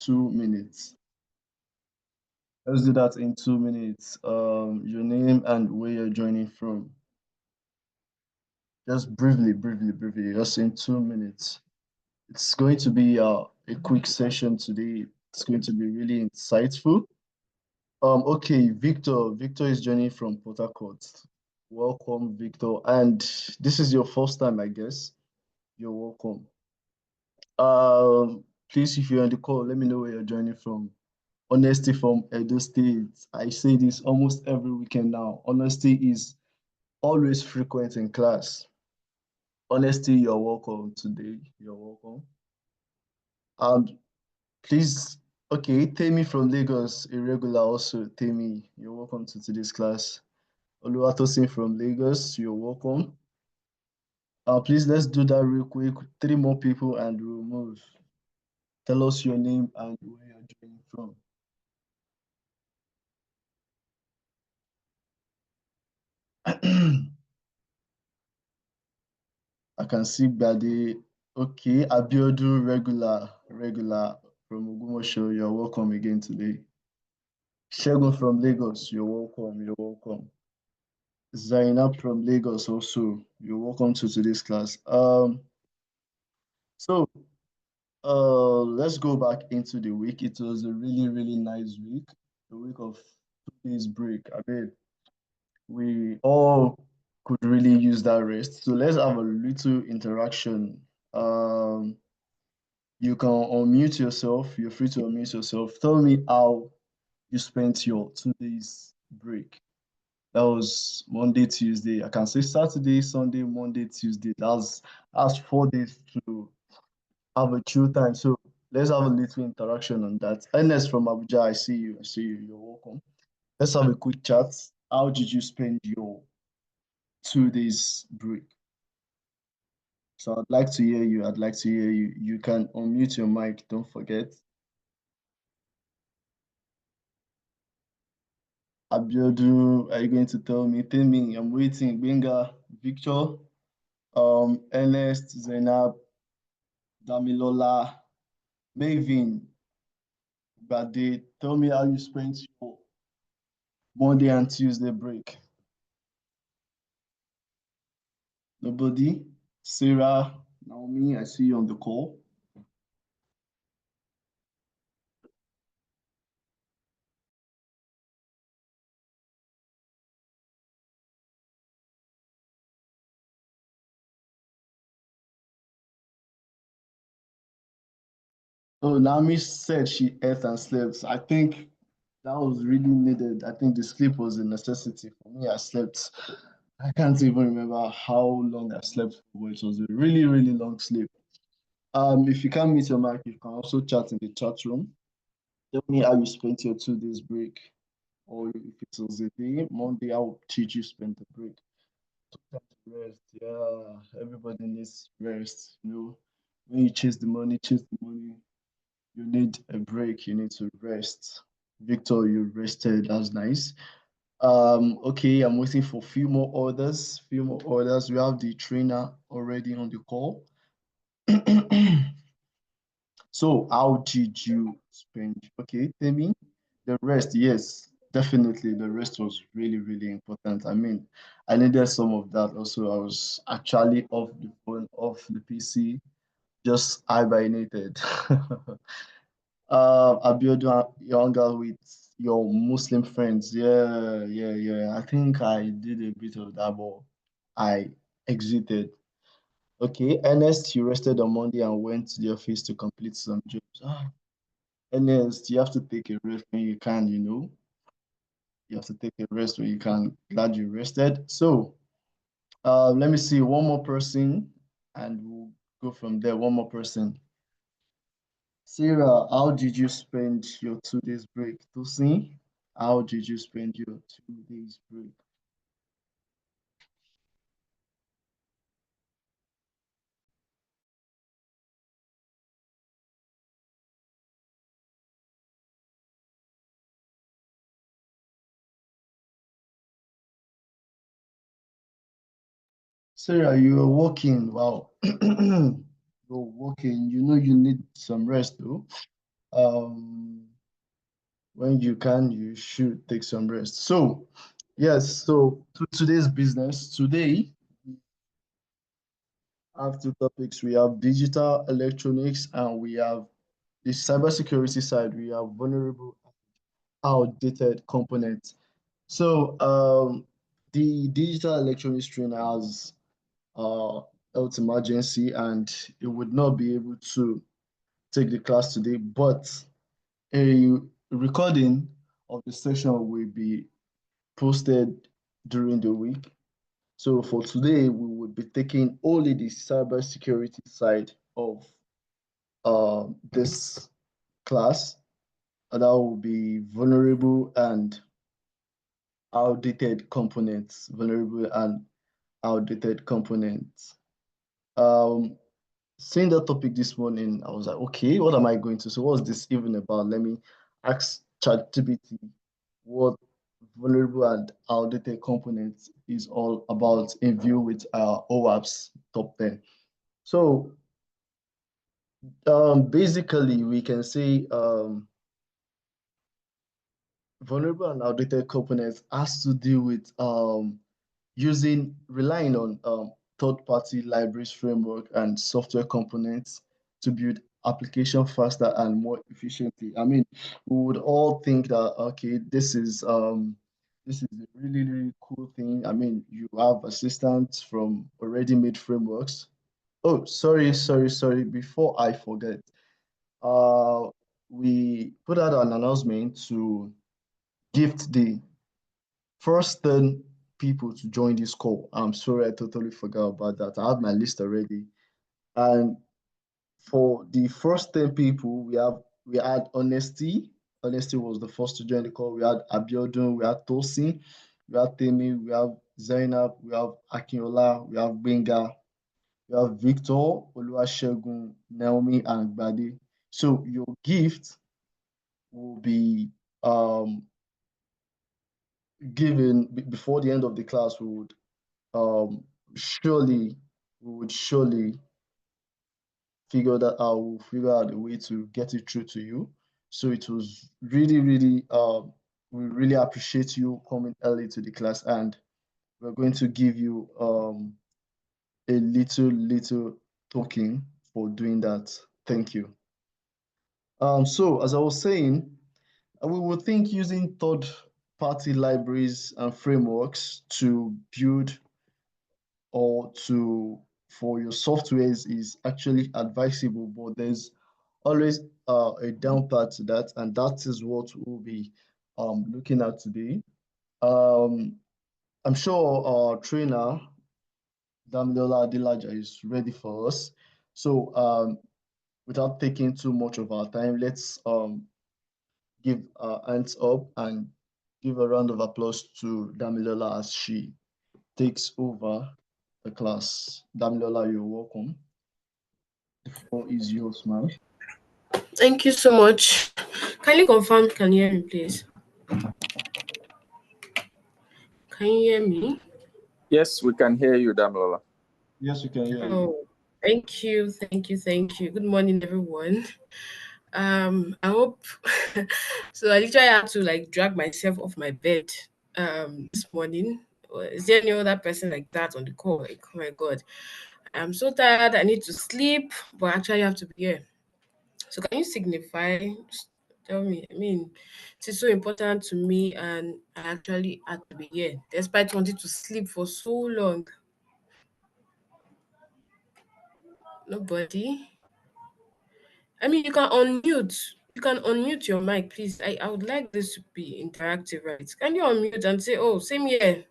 2 minutes. Let's do that in 2 minutes. Your name and where you're joining from. Just briefly, just in 2 minutes. It's going to be a quick session today. It's going to be really insightful. Okay, Victor. Victor is joining from Port Harcourt. Welcome, Victor. And this is your first time, I guess. You're welcome. Please, if you're on the call, let me know where you're joining from. Honesty from Edo State. I say this almost every weekend now. Honesty is always frequent in class. Honesty, you're welcome today. You're welcome. And please, okay, Temi from Lagos, irregular also. Temi, you're welcome to today's class. Oluwatosin from Lagos, you're welcome. Please, let's do that real quick. 3 more people and we'll move. Tell us your name and where you're joining from. I can see Bade. Okay, Abiodu, regular from Ogumosho. You're welcome again today. Shegun from Lagos, you're welcome. Zainab from Lagos also, you're welcome to today's class. So let's go back into the week. It was a really nice week, a week of 2 days break. I mean, we all could really use that rest. So let's have a little interaction. You can unmute yourself. You're free to unmute yourself. Tell me how you spent your 2 days break. That was Monday, Tuesday. I can say Saturday, Sunday, Monday, Tuesday. That's 4 days to have a chill time. So let's have a little interaction on that. Ernest from Abuja, I see you. I see you. You're welcome. Let's have a quick chat. How did you spend your 2 days break? So I'd like to hear you. I'd like to hear you. You can unmute your mic. Don't forget. Abiodu, are you going to tell me? Tell me. I'm waiting. Benga, Victor, Ernest, Zainab, Damilola, Mavin, Bade. Tell me how you spent your Monday and Tuesday break. Nobody? Sarah, Naomi, I see you on the call. Oh, Naomi said she ate and slept. I think that was really needed. I think the sleep was a necessity for me. I slept. I can't even remember how long I slept for, but it was a really long sleep. If you can't meet your mic, you can also chat in the chat room. Tell me how you spent your 2 days break, or if it was a day, Monday, how did you spend the break? Time to rest. Yeah, everybody needs rest. You know, when you chase the money, you need a break. You need to rest. Victor, you rested. That's nice. Okay, I'm waiting for a few more orders. Few more orders. We have the trainer already on the call. So, how did you spend? Okay, tell me the rest. Yes, definitely. The rest was really important. I mean, I needed some of that also. I was actually off the phone, off the PC, just hibernated. Abiodun, younger with your Muslim friends. Yeah. I think I did a bit of that, but I exited. Okay, Ernest, you rested on Monday and went to the office to complete some jobs. Ernest, you have to take a rest when you can, you know. You have to take a rest when you can. Glad you rested. So, let me see one more person and we'll go from there. One more person. Sarah, how did you spend your 2 days break? Tosin, how did you spend your 2 days break? Sarah, you were working. Wow. You're working. You know you need some rest though. Um, when you can, you should take some rest. So, yes, so to today's business, today we have two topics. We have digital electronics and we have the cybersecurity side. We have vulnerable, outdated components. So, the digital electronics trainer has health emergency and it would not be able to take the class today, but a recording of the session will be posted during the week. So for today, we would be taking only the cybersecurity side of this class, and that will be vulnerable and outdated components, vulnerable and outdated components. Um, Seeing that topic this morning, I was like, okay, what am I going to? So what's this even about? Let me ask ChatGPT what vulnerable and outdated components is all about in view with our OWASP top 10. So basically, we can say vulnerable and outdated components has to do with relying on third-party libraries, framework, and software components to build application faster and more efficiently. I mean, we would all think that okay, this is a really, really cool thing. I mean, you have assistants from already made frameworks. Oh, sorry. Before I forget, uh, we put out an announcement to gift the first 10 people to join this call. I'm sorry, I totally forgot about that. I have my list already. And for the first 10 people, we had Honesty. Honesty was the first to join the call. We had Abiodun, we had Tosin, we have Temi, we have Zainab, we have Akinola, we have Benga, we have Victor, Oluwasegun, Naomi, and Bade. So your gift will be given before the end of the class. Um, surely we would surely figure that out. We'll figure out a way to get it through to you. So it was really, really, we really appreciate you coming early to the class, and we're going to give you a little token for doing that. Thank you. So as I was saying, we would think using third-party libraries and frameworks to build or to for your softwares is actually advisable, but there's always a down part to that, and that is what we'll be looking at today. Um, I'm sure our trainer, Damilola Adelaja, is ready for us. So without taking too much of our time, let's give our hands up and give a round of applause to Damilola as she takes over the class. Damilola, you're welcome. The floor is yours, ma'am. Thank you so much. Kindly confirm, can you hear me, please? Can you hear me? Yes, we can hear you, Damilola. Yes, we can hear you. Oh, thank you. Good morning, everyone. I hope so. I literally had to like drag myself off my bed this morning. Is there any other person like that on the call? Like, oh my god, I'm so tired. I need to sleep, but actually I have to be here. So can you signify? Tell me. I mean, it is so important to me, and I actually had to be here despite wanting to sleep for so long. Nobody. I mean, you can unmute. You can unmute your mic, please. I would like this to be interactive, right? Can you unmute and say, "Oh, same here"?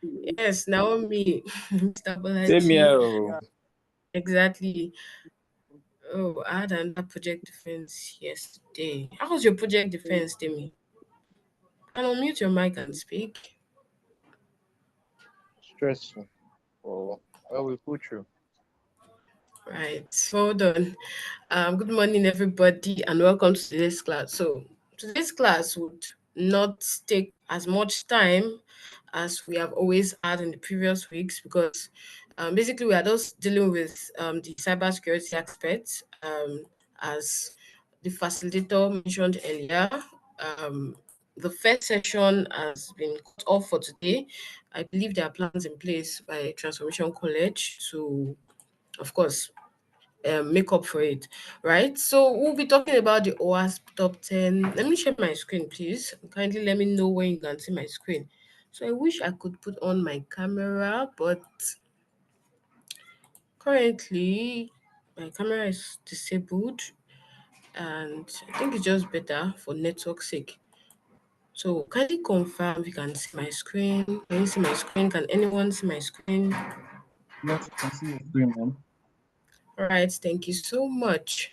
Yes, Naomi, Mr. Same here. Bolaji. Exactly. Oh, I had another project defense yesterday. How was your project defense, Demi? Can unmute your mic and speak. Stressful. Oh, well, we put through. Right. Hold on. Good morning, everybody, and welcome to today's class. So, today's class would not take as much time as we have always had in the previous weeks because basically we are just dealing with the cybersecurity aspects as the facilitator mentioned earlier, um, the first session has been cut off for today. I believe there are plans in place by Transformation College to, of course, make up for it, right? So we'll be talking about the OWASP top 10. Let me share my screen, please. Kindly let me know when you can see my screen. So I wish I could put on my camera, but currently my camera is disabled, and I think it's just better for network sake. So kindly confirm if you can see my screen. Can you see my screen? Can anyone see my screen? Yes, I can see your screen, ma'am. All right, thank you so much.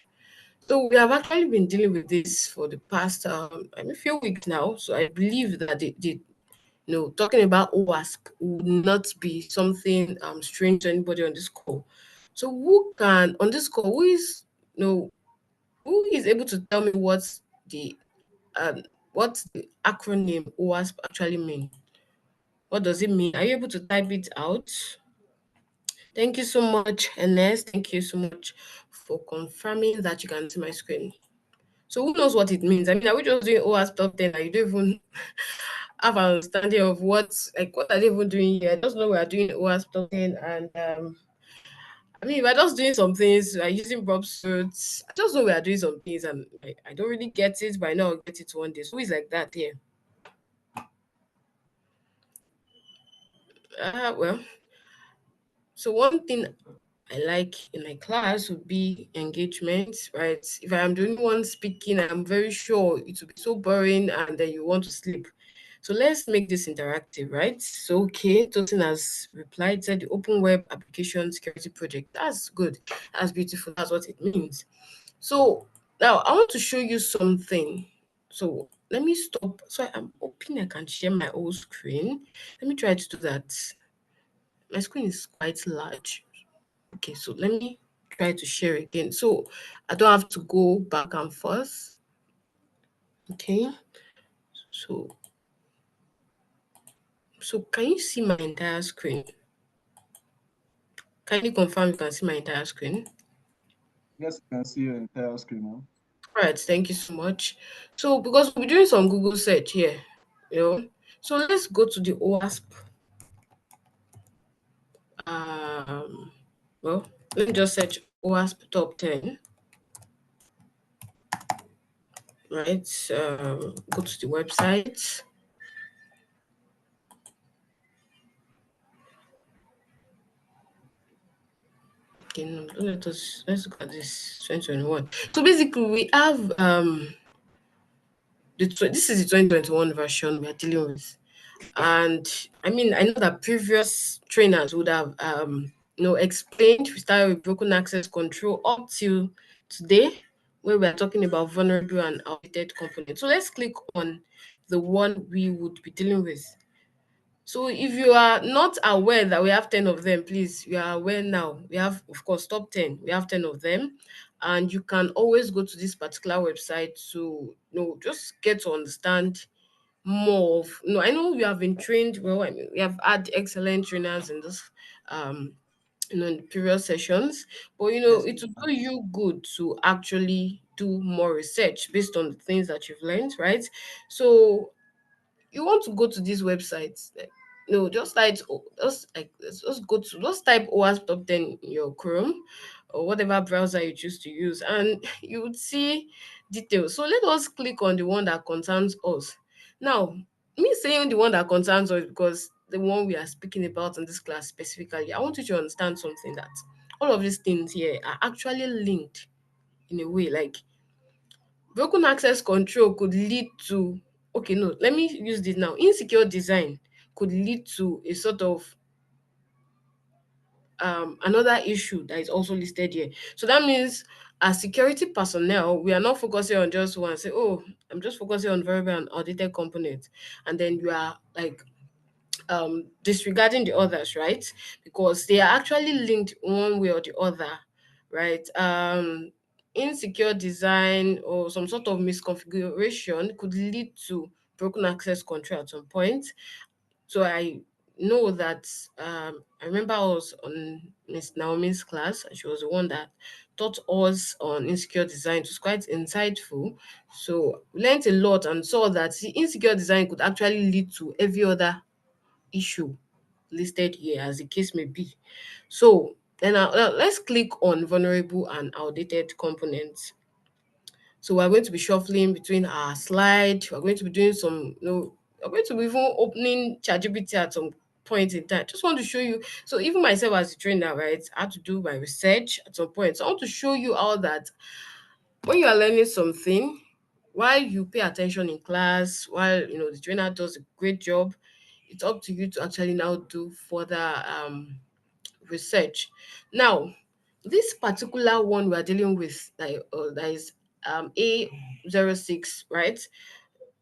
So we have actually been dealing with this for the past a few weeks now. So I believe that talking about OWASP would not be something strange to anybody on this call. So who can on this call who is able to tell me the um what the acronym OWASP actually mean? What does it mean? Are you able to type it out? Thank you so much, Ernest. Thank you so much for confirming that you can see my screen. So who knows what it means? I mean, are we just doing OWASP top 10 and you don't even have an understanding of what are they even doing here? I just know we are doing OWASP top 10, and I mean, we're just doing some things, we're using Bob suits. I just know we are doing some things, and I don't really get it, but I know I'll get it one day. So it's like that here. Well, so one thing I like in my class would be engagement, right? If I am the only one speaking, I'm very sure it will be so boring and then you want to sleep. So let's make this interactive, right? So, okay, Tosin has replied, said the Open Web Application Security Project. That's good. That's beautiful. That's what it means. So now I want to show you something. So let me stop. So I'm hoping I can share my whole screen. Let me try to do that. My screen is quite large. Okay, so let me try to share again. So I don't have to go back and forth. Okay, so can you see my entire screen? Kindly confirm you can see my entire screen. Yes, I can see your entire screen, ma'am. All right, thank you so much. So because we're doing some Google search here, you know, so let's go to the OWASP. Um, well, let me just search OWASP top 10. Right, go to the website. Okay, no, let's look at this 2021. So basically, we have this is the 2021 version we are dealing with, and I mean I know that previous trainers would have explained. We started with broken access control up till today, where we are talking about vulnerable and outdated components. So let's click on the one we would be dealing with. So if you are not aware that we have 10 of them, please, you are aware now. We have, of course, top 10. We have 10 of them. And you can always go to this particular website to just get to understand more of I know we have been trained well. I mean, we have had excellent trainers in this in the previous sessions, but Yes, it will do you good to actually do more research based on the things that you've learned, right? So you want to go to these websites, like, no, just like just type OWASP top 10 in your Chrome or whatever browser you choose to use, and you would see details. So let us click on the one that concerns us. Now, me saying the one that concerns us because the one we are speaking about in this class specifically, I want you to understand something, that all of these things here are actually linked in a way. Like broken access control could lead to, okay, no, let me use this now. Insecure design could lead to a sort of another issue that is also listed here. So that means as security personnel, we are not focusing on just one, say, oh, I'm just focusing on variable and audited components. And then you are like disregarding the others, right? Because they are actually linked one way or the other, right? Insecure design or some sort of misconfiguration could lead to broken access control at some point. So I know that I remember I was on Miss Naomi's class, and she was the one that taught us on insecure design. It was quite insightful. So we learned a lot and saw that the insecure design could actually lead to every other issue listed here, as the case may be. So then let's click on vulnerable and outdated components. So we're going to be shuffling between our slide. We're going to be doing some, we're going to be even opening ChatGPT at some point in time. Just want to show you. So even myself as a trainer, right, I had to do my research at some point. So I want to show you how that when you are learning something, while you pay attention in class, while the trainer does a great job, it's up to you to actually now do further research. Now, this particular one we are dealing with, that is A06, right?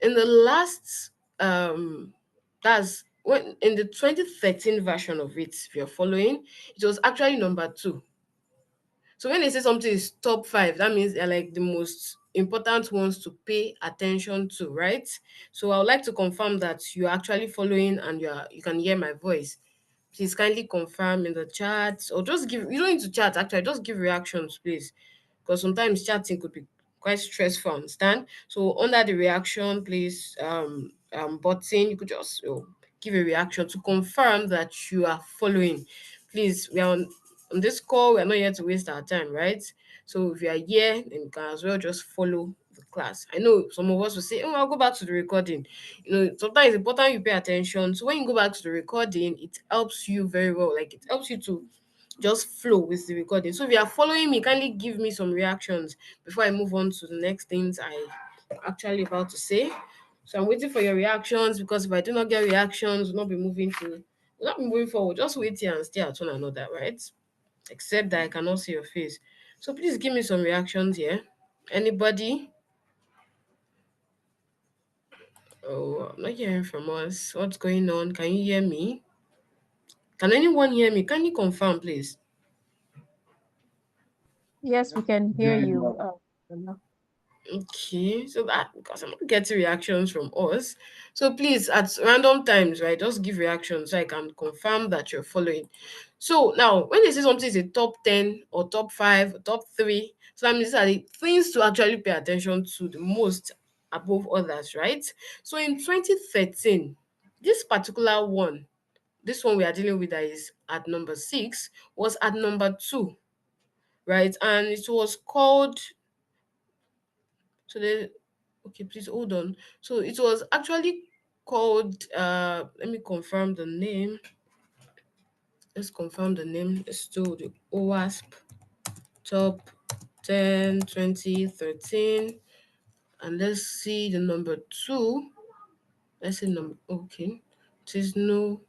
In the last, that's when in the 2013 version of it, if you're following, it was actually number two. So when they say something is top five, that means they're like the most important ones to pay attention to, right? So I would like to confirm that you're actually following and you can hear my voice. Please kindly confirm in the chat, or just give, you don't need to chat actually, just give reactions, please. Because sometimes chatting could be quite stressful, understand? So under the reaction, please, button, you could just give a reaction to confirm that you are following. Please, we are on this call, we're not here to waste our time, right? So if you are here, then you can as well just follow the class. I know some of us will say, oh, I'll go back to the recording. Sometimes it's important you pay attention. So when you go back to the recording, it helps you very well. Like it helps you to just flow with the recording. So if you are following me, kindly give me some reactions before I move on to the next things I actually about to say. So I'm waiting for your reactions, because if I do not get reactions, we'll not be moving forward. Just wait here and stare at one another, right? Except that I cannot see your face. So please give me some reactions here. Anybody? Oh, I'm not hearing from us. What's going on? Can you hear me? Can anyone hear me? Can you confirm, please? Yes, we can hear you. Lola. Okay, so that, because I'm not getting reactions from us. So please, at random times, right, just give reactions so I can confirm that you're following. So now, when they say something is a top 10 or top 5 or top 3, so that means these are the things to actually pay attention to the most above others, right? So in 2013, this particular one, this one we are dealing with that is at number 6, was at number 2, right? And it was called, so the okay, please hold on. So it was actually called, let me confirm the name. Let's confirm the name. Let's do the OWASP top 10 2013, and let's see the number 2. Let's say number, okay. It is no,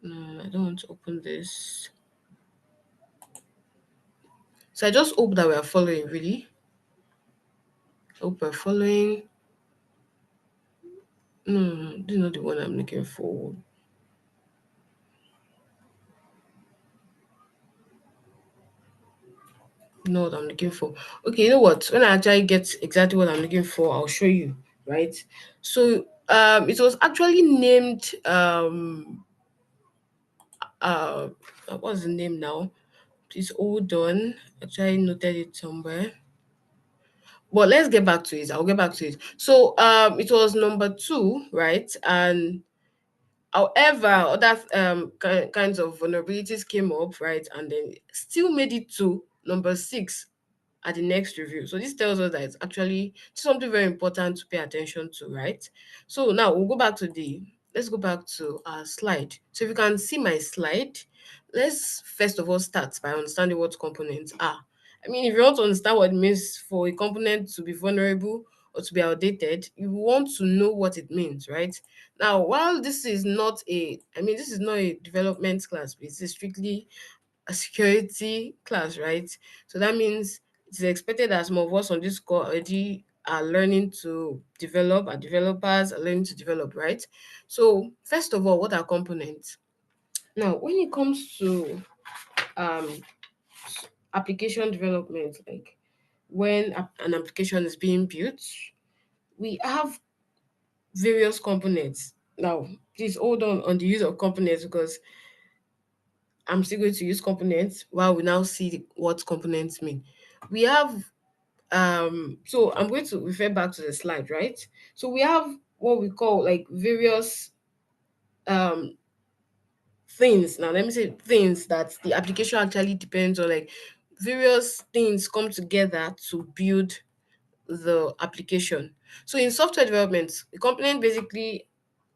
I don't want to open this. So I just hope that we are following, really. Hope we're following. No, this is not the one I'm looking for. Know what I'm looking for. Okay, you know what? When I actually get exactly what I'm looking for, I'll show you, right? So it was actually named uh what's the name now? Please hold on. Actually noted it somewhere. But let's get back to it. I'll get back to it. So it was number 2, right? And however, other kinds of vulnerabilities came up, right? And then still made it to number 6 at the next review. So this tells us that it's actually something very important to pay attention to, right? So now let's go back to our slide. So if you can see my slide, let's first of all start by understanding what components are. I mean, if you want to understand what it means for a component to be vulnerable or to be outdated, you want to know what it means, right? Now, while this is not a development class, it's a strictly a security class, right? So that means it's expected that some of us on this call already are learning to develop, and developers are learning to develop, right? So first of all, what are components? Now, when it comes to um, application development, like when an application is being built, we have various components. Now, please hold on the use of components, because I'm still going to use components while we now see what components mean. We have so I'm going to refer back to the slide, right? So we have what we call like various um things. Now let me say things that the application actually depends on, like various things come together to build the application. So in software development, the component basically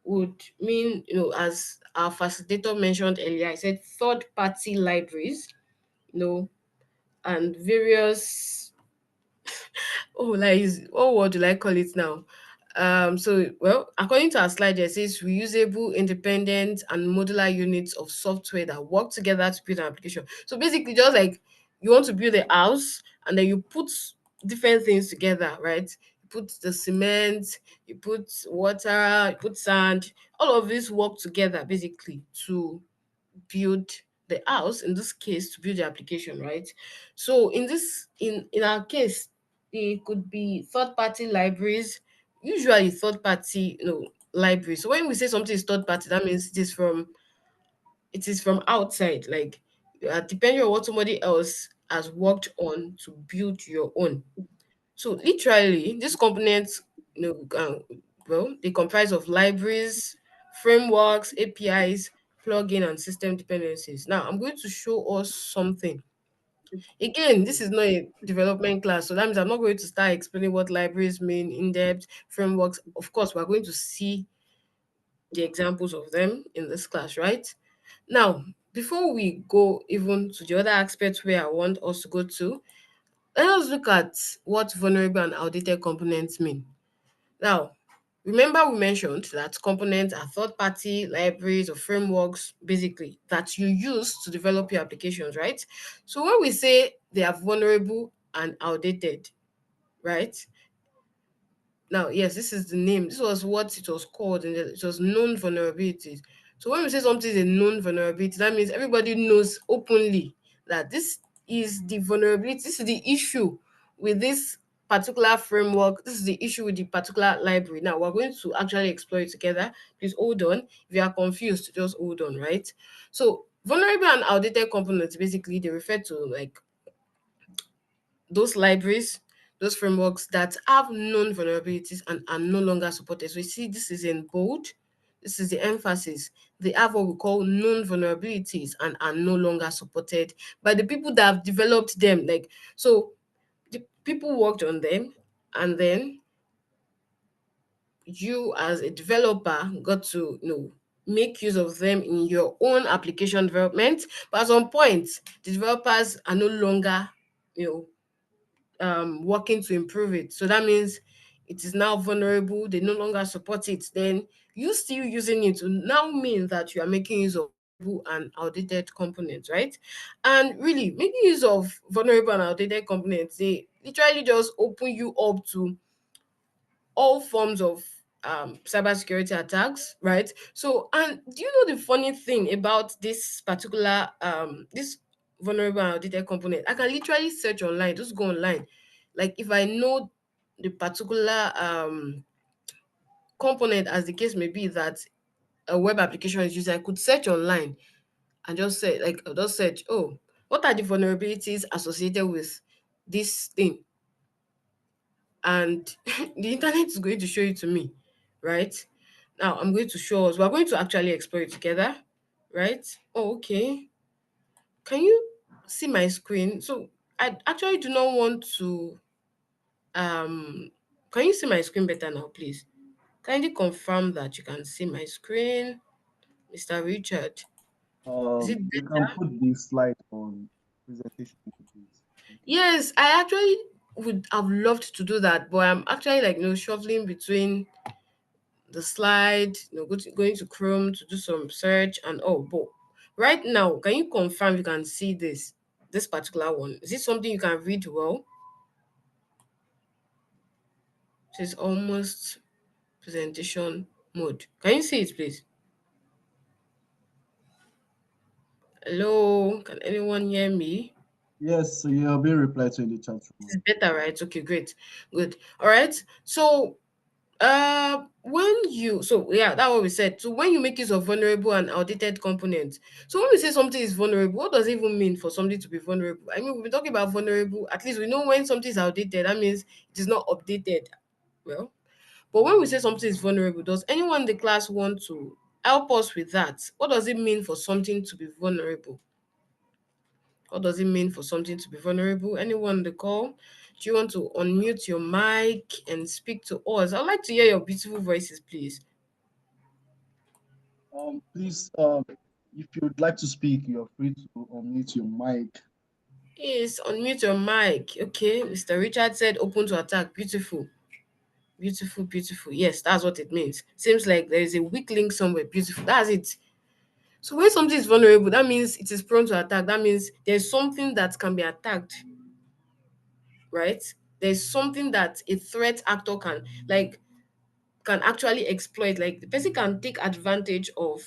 would mean, as our facilitator mentioned earlier, I said third party libraries, and various, oh, like, what word do I call it now? So, well, according to our slide, it says reusable, independent, and modular units of software that work together to build an application. So basically, just like you want to build a house, and then you put different things together, right? You put the cement, you put water, you put sand. All of this work together basically to build the house, in this case to build the application, right? So in our case, it could be third party libraries, usually third party, libraries. So when we say something is third party, that means it is from outside, like depending on what somebody else has worked on to build your own. So literally, these components, well, they comprise of libraries, frameworks, APIs, plugin, and system dependencies. Now, I'm going to show us something. Again, this is not a development class, so that means I'm not going to start explaining what libraries mean in depth, frameworks. Of course, we're going to see the examples of them in this class, right? Now, before we go even to the other aspects where I want us to go to, let us look at what vulnerable and outdated components mean. Now, remember we mentioned that components are third-party libraries or frameworks, basically, that you use to develop your applications, right? So when we say they are vulnerable and outdated, right? Now, yes, this is the name. This was what it was called, and it was known vulnerabilities. So when we say something is a known vulnerability, that means everybody knows openly that this is the vulnerability, this is the issue with this particular framework, this is the issue with the particular library. Now we're going to actually explore it together. Please hold on. If you are confused, just hold on, right? So vulnerable and outdated components, basically they refer to like those libraries, those frameworks that have known vulnerabilities and are no longer supported. So you see, this is in bold. This is the emphasis. They have what we call known vulnerabilities and are no longer supported by the people that have developed them. Like, so the people worked on them, and then you as a developer got to, make use of them in your own application development. But at some point, the developers are no longer, you know, working to improve it. So that means it is now vulnerable, they no longer support it. Then you still using it to now mean that you are making use of vulnerable and outdated components, right? And really, making use of vulnerable and outdated components, they literally just open you up to all forms of cybersecurity attacks, right? So, and do you know the funny thing about this particular this vulnerable and outdated component? I can literally search online, just go online. Like if I know the particular component, as the case may be, that a web application is using, I could search online and just say, like, I'll just search, oh, what are the vulnerabilities associated with this thing? And the internet is going to show it to me, right? Now I'm going to show us. We're going to actually explore it together, right? Oh, okay. Can you see my screen? So I actually do not want to. Can you see my screen better now, please? Kindly confirm that you can see my screen, Mr. Richard. Is it You better? can put the slide on presentation, please. Thank you. Yes, I actually would have loved to do that, but I'm actually like shuffling between the slide, going to Chrome to do some search and oh, but right now, can you confirm you can see this particular one? Is it something you can read well? It is almost presentation mode. Can you see it, please? Hello, can anyone hear me? Yes, so you have been replied to in the chat room. It's better, right? Okay, great, good. All right. So When you so yeah, that's what we said. So when you make use of vulnerable and outdated components, so when we say something is vulnerable, what does it even mean for something to be vulnerable? I mean, we've been talking about vulnerable. At least we know when something is outdated, that means it is not updated. Well, but when we say something is vulnerable, does anyone in the class want to help us with that? What does it mean for something to be vulnerable? What does it mean for something to be vulnerable? Anyone on the call? Do you want to unmute your mic and speak to us? I'd like to hear your beautiful voices, please. Please, if you'd like to speak, you're free to unmute your mic. Yes, unmute your mic. Okay, Mr. Richard said open to attack. Beautiful. Beautiful, beautiful. Yes, that's what it means. Seems like there is a weak link somewhere. Beautiful. That's it. So when something is vulnerable, that means it is prone to attack. That means there's something that can be attacked, right? There's something that a threat actor can actually exploit. Like the person can take advantage of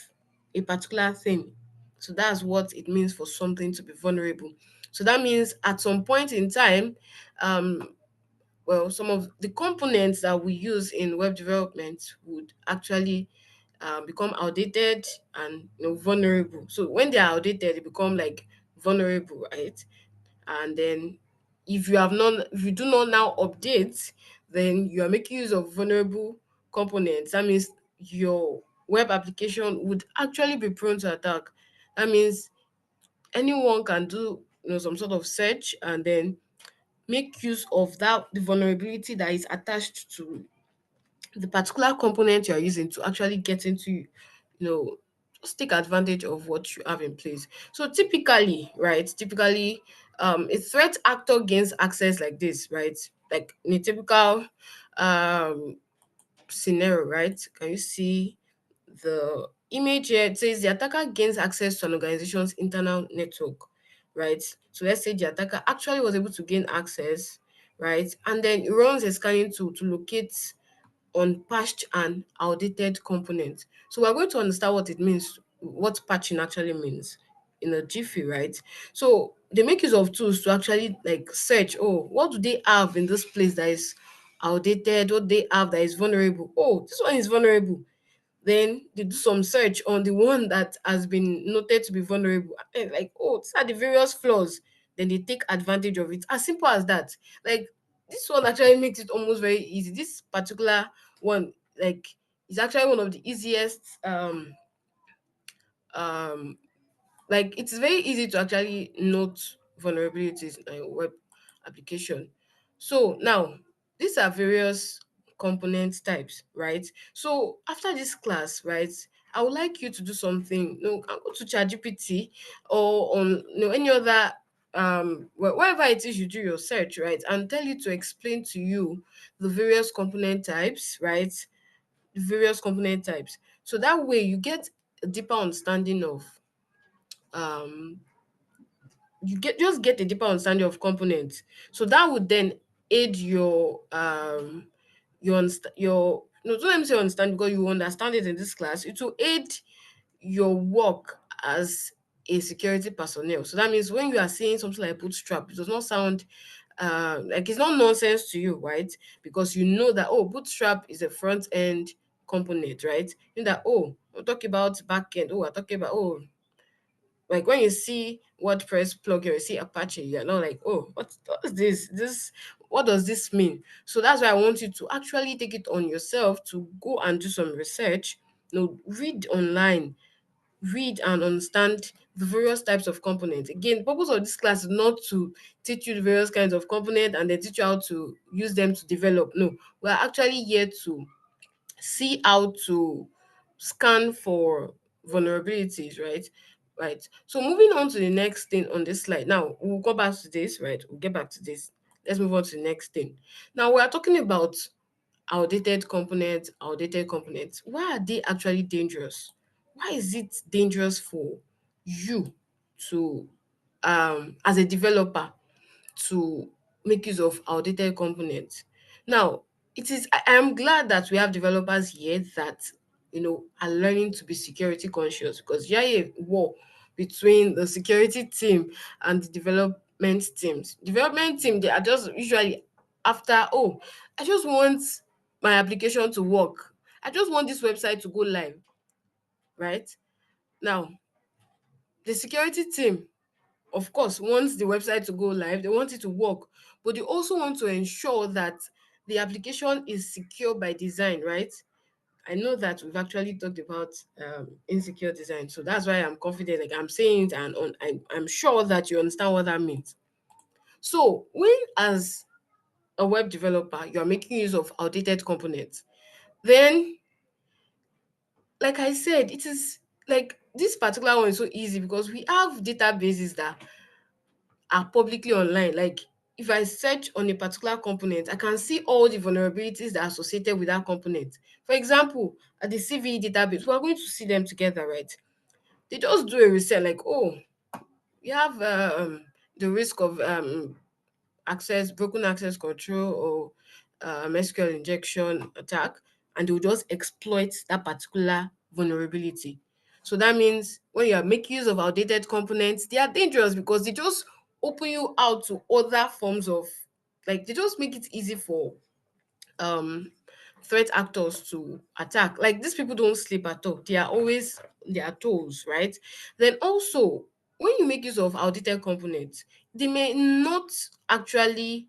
a particular thing. So that's what it means for something to be vulnerable. So that means at some point in time, well, some of the components that we use in web development would actually become outdated and vulnerable. So when they are outdated, they become like vulnerable, right? And then if you do not now update, then you are making use of vulnerable components. That means your web application would actually be prone to attack. That means anyone can do some sort of search and then make use of that the vulnerability that is attached to the particular component you are using to actually get into, just take advantage of what you have in place. So typically, right, a threat actor gains access like this, right? Like in a typical um, scenario, right? Can you see the image here? It says the attacker gains access to an organization's internal network, right? So let's say the attacker actually was able to gain access, right? And then it runs a scanning tool to locate unpatched and outdated components. So we're going to understand what it means, what patching actually means in a jiffy, right? So they make use of tools to actually like search, oh, what do they have in this place that is outdated? What they have that is vulnerable? Oh, this one is vulnerable. Then they do some search on the one that has been noted to be vulnerable. And like, oh, these are the various flaws. Then they take advantage of it. As simple as that. Like this one actually makes it almost very easy. This particular one, like, is actually one of the easiest um like it's very easy to actually note vulnerabilities in a web application. So now these are various component types, right? So after this class, right, I would like you to do something. Can go to ChatGPT or on any other wherever it is you do your search, right, and tell you to explain to you the various component types, right? The various component types. So that way you get a deeper understanding of um get a deeper understanding of components. So that would then aid your no, don't let me say understand because you understand it in this class. It will aid your work as a security personnel. So that means when you are saying something like bootstrap, it does not sound like it's not nonsense to you, right? Because you know that, oh, bootstrap is a front end component, right? You know that, oh, I'm talking about back end. Oh, I'm talking about, oh, like when you see WordPress plugin, you see Apache, you're not like, oh, what is this? What does this mean? So that's why I want you to actually take it on yourself to go and do some research, read online, read and understand the various types of components. Again, the purpose of this class is not to teach you the various kinds of components and then teach you how to use them to develop. No, we're actually here to see how to scan for vulnerabilities, right? Right. So moving on to the next thing on this slide. Now we'll go back to this, right? We'll get back to this. Let's move on to the next thing. Now we are talking about outdated components. Why are they actually dangerous? Why is it dangerous for you to as a developer to make use of outdated components? Now, I am glad that we have developers here that are learning to be security conscious, because you are a war between the security team and the development teams. Development team, they are just usually after, oh, I just want my application to work. I just want this website to go live, right? Now, the security team, of course, wants the website to go live, they want it to work, but they also want to ensure that the application is secure by design, right? I know that we've actually talked about insecure design, so that's why I'm confident. Like I'm saying it, and I'm sure that you understand what that means. So, when as a web developer, you're making use of outdated components, then, like I said, it is like this particular one is so easy because we have databases that are publicly online. Like if I search on a particular component, I can see all the vulnerabilities that are associated with that component. For example, at the CVE database, we're going to see them together, right? They just do a research like, oh, you have the risk of broken access control or SQL injection attack, and they'll just exploit that particular vulnerability. So that means when you are making use of outdated components, they are dangerous because they just open you out to other forms of, like, they just make it easy for um threat actors to attack. Like these people don't sleep at all. They are always on their toes, right? Then also, when you make use of outdated components, they may not actually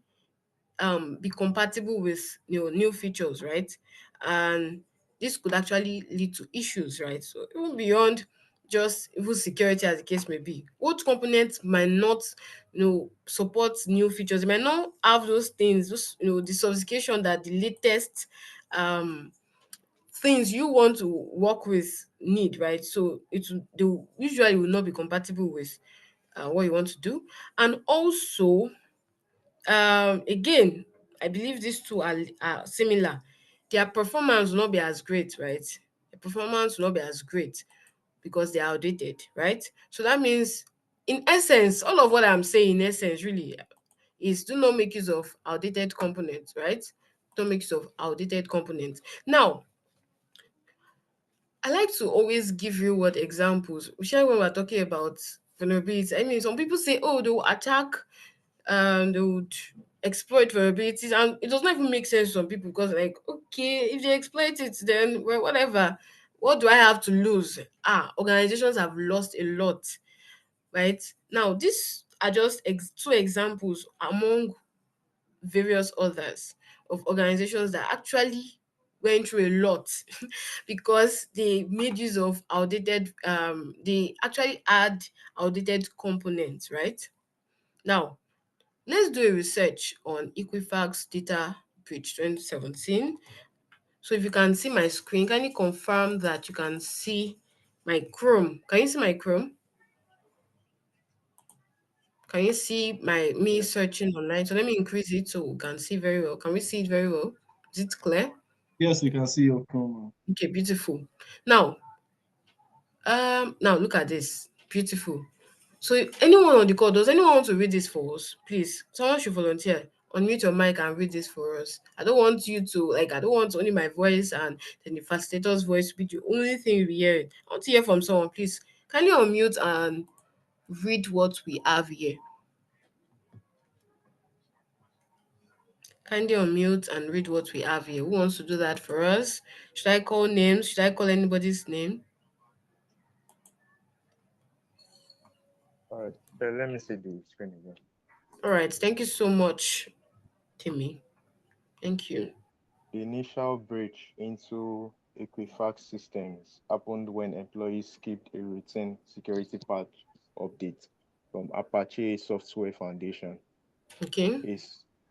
be compatible with new features, right? And this could actually lead to issues, right? So even beyond just even security, as the case may be, old components might not support new features. They might not have those things, those the sophistication that the latest um things you want to work with need, right? So they usually will not be compatible with what you want to do. And also, again, I believe these two are similar. Their performance will not be as great, right? The performance will not be as great because they are outdated, right? So that means, in essence, all of what I'm saying, in essence, really, is do not make use of outdated components, right? Don't make use of outdated components. Now, I like to always give you what examples, especially when we're talking about vulnerability. I mean, some people say, oh, they will attack, they would exploit vulnerabilities, and it does not even make sense to some people because, like, okay, if they exploit it, then well, whatever. What do I have to lose? Organizations have lost a lot, right? Now, these are just two examples among various others of organizations that actually went through a lot because they made use of outdated they actually add outdated components, right? Now, let's do a research on Equifax data breach 2017. So if you can see my screen, can you confirm that you can see my Chrome? Can you see my Chrome? Can you see me searching online? So let me increase it so we can see very well. Can we see it very well? Is it clear? Yes, you can see your Chrome. Okay, beautiful. Now look at this. Beautiful. So anyone on the call, does anyone want to read this for us? Please, someone should volunteer. Unmute your mic and read this for us. I don't want you to, like, I don't want only my voice and then the facilitator's voice to be the only thing you'll be hearing. I want to hear from someone. Please, kindly unmute and read what we have here. Kindly unmute and read what we have here. Who wants to do that for us? Should I call names? Should I call anybody's name? All right. So let me see the screen again. All right. Thank you so much, Timmy. Thank you. The initial breach into Equifax systems happened when employees skipped a routine security patch update from Apache Software Foundation. Okay.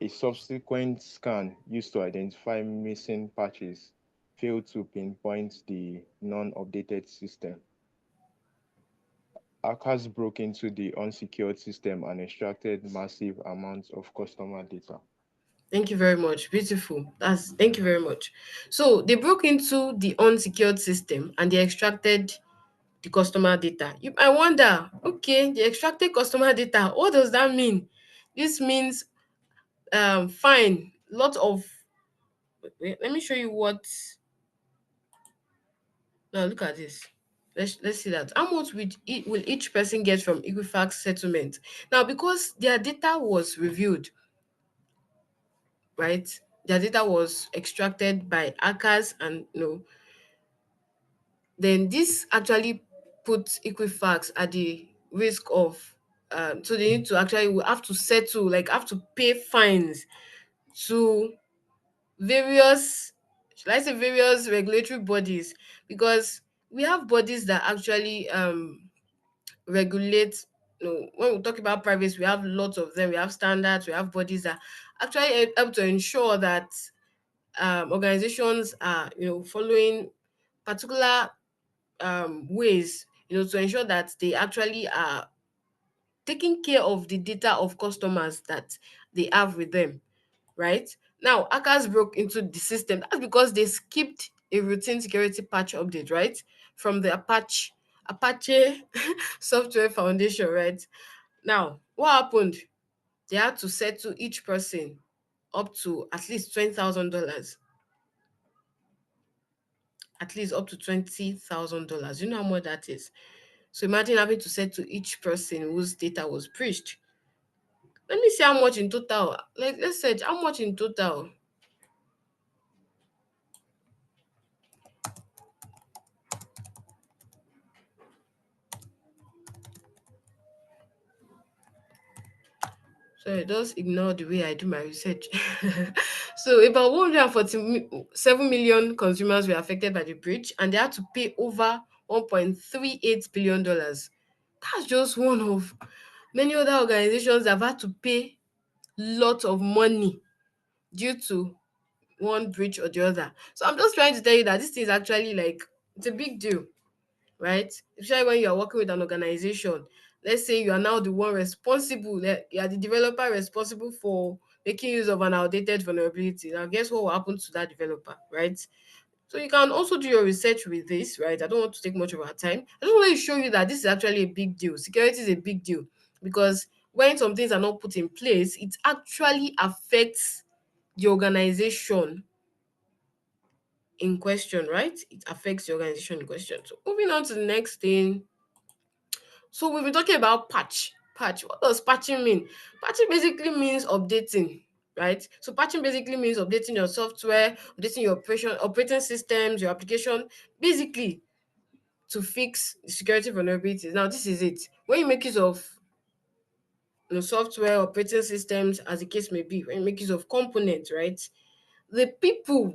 A subsequent scan used to identify missing patches failed to pinpoint the non-updated system. Hackers broke into the unsecured system and extracted massive amounts of customer data. Thank you very much. Beautiful. Thank you very much. So they broke into the unsecured system and they extracted the customer data. I wonder, okay, they extracted customer data. What does that mean? This means fine. Lot of wait, let me show you what. Now look at this. Let's see that. How much will each person get from Equifax settlement? Now, because their data was reviewed, right? their data was extracted by hackers, and then this actually puts Equifax at the risk of so they need to actually will have to settle, like have to pay fines to various, should I say various regulatory bodies, because we have bodies that actually regulate. When we talk about privacy, we have lots of them. We have standards, we have bodies that actually help to ensure that organizations are following particular ways, to ensure that they actually are taking care of the data of customers that they have with them, right? Now, hackers broke into the system. That's because they skipped a routine security patch update, right? From the Apache Software Foundation, right? Now, what happened? They had to settle each person up to at least $20,000. At least up to $20,000. You know how much that is? So imagine having to settle each person whose data was breached. Let me see how much in total. Like, let's say how much in total. So just ignore the way I do my research. So about 147 million consumers were affected by the breach, and they had to pay over $1.38 billion. That's just one of many other organizations that have had to pay lots of money due to one breach or the other. So I'm just trying to tell you that this is actually like, it's a big deal, right? Especially when you are working with an organization. Let's say you are now the one responsible, you are the developer responsible for making use of an outdated vulnerability. Now, guess what will happen to that developer, right? So you can also do your research with this, right? I don't want to take much of our time. I just want to show you that this is actually a big deal. Security is a big deal because when some things are not put in place, it actually affects the organization in question, right? It affects the organization in question. So moving on to the next thing. So we've been talking about patch. Patch. What does patching mean? Patching basically means updating, right? So patching basically means updating your software, updating your operating systems, your application, basically to fix the security vulnerabilities. Now, this is it. When you make use of software, operating systems, as the case may be, when you make use of components, right? The people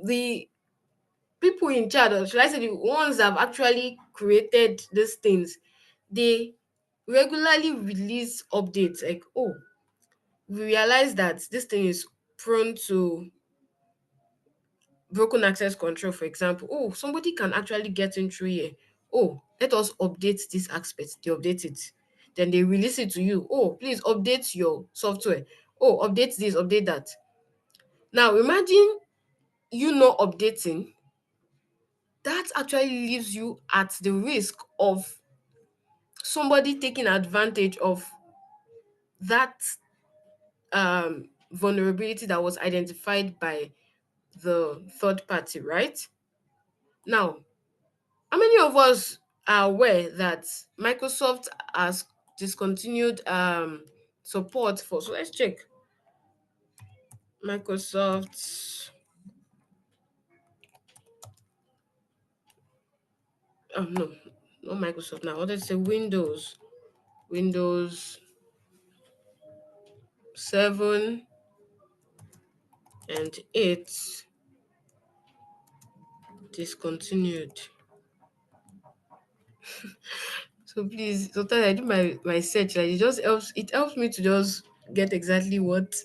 in charge, or should I say the ones that have actually created these things, they regularly release updates like, oh, we realize that this thing is prone to broken access control, for example. Oh, somebody can actually get in through here. Oh, let us update this aspect. They update it. Then they release it to you. Oh, please update your software. Oh, update this, update that. Now imagine you not updating. That actually leaves you at the risk of somebody taking advantage of that vulnerability that was identified by the third party, right? Now, how many of us are aware that Microsoft has discontinued support for? So let's check. Microsoft. Oh no, not Microsoft now. I wanted to say Windows 7 and 8 discontinued. So please, sometimes I do my search, like it helps me to just get exactly what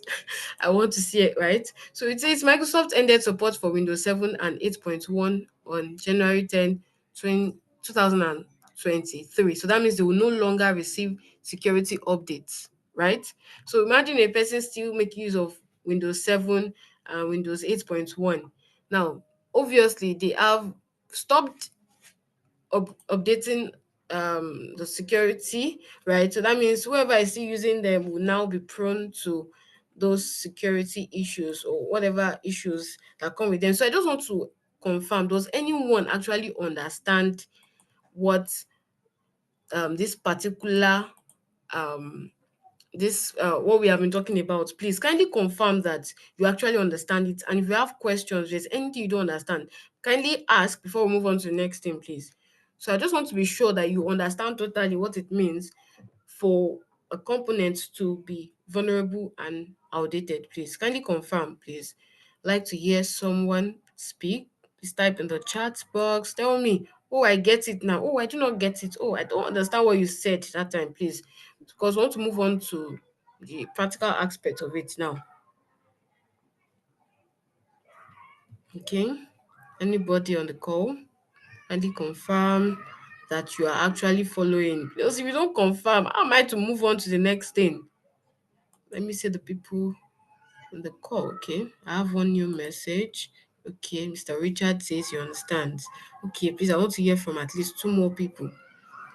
I want to see it, right? So it says Microsoft ended support for Windows 7 and 8.1 on January 10, 2023. So that means they will no longer receive security updates, right? So imagine a person still making use of Windows 7 and Windows 8.1. Now, obviously, they have stopped updating the security, right? So that means whoever is still using them will now be prone to those security issues or whatever issues that come with them. So I just want to confirm, does anyone actually understand what this particular um this what we have been talking about, please kindly confirm that you actually understand it. And if you have questions, there's anything you don't understand, kindly ask before we move on to the next thing, please. So I just want to be sure that you understand totally what it means for a component to be vulnerable and outdated. Please kindly confirm, please. Like to hear someone speak. Please type in the chat box. Tell me, oh, I get it now. Oh, I do not get it. Oh, I don't understand what you said that time, please. Because we want to move on to the practical aspect of it now. Okay. Anybody on the call? Kindly confirm that you are actually following. Because if you don't confirm, how am I to move on to the next thing? Let me see the people on the call. Okay, I have one new message. Okay, Mr. Richard says he understands. Okay, please, I want to hear from at least two more people.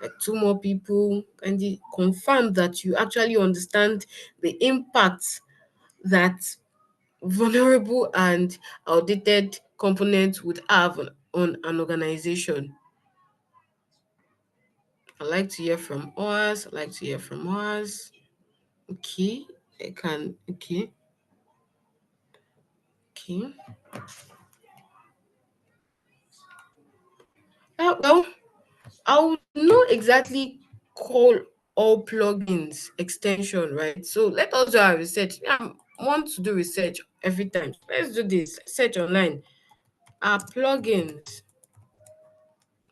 Like two more people, and they confirm that you actually understand the impact that vulnerable and outdated components would have on an organization. I'd like to hear from us. I'd like to hear from us. Okay, I can. Okay, okay. Well, I would not exactly call all plugins extension, right? So let us do our research. I want to do research every time. Let's do this. Search online. Are plugins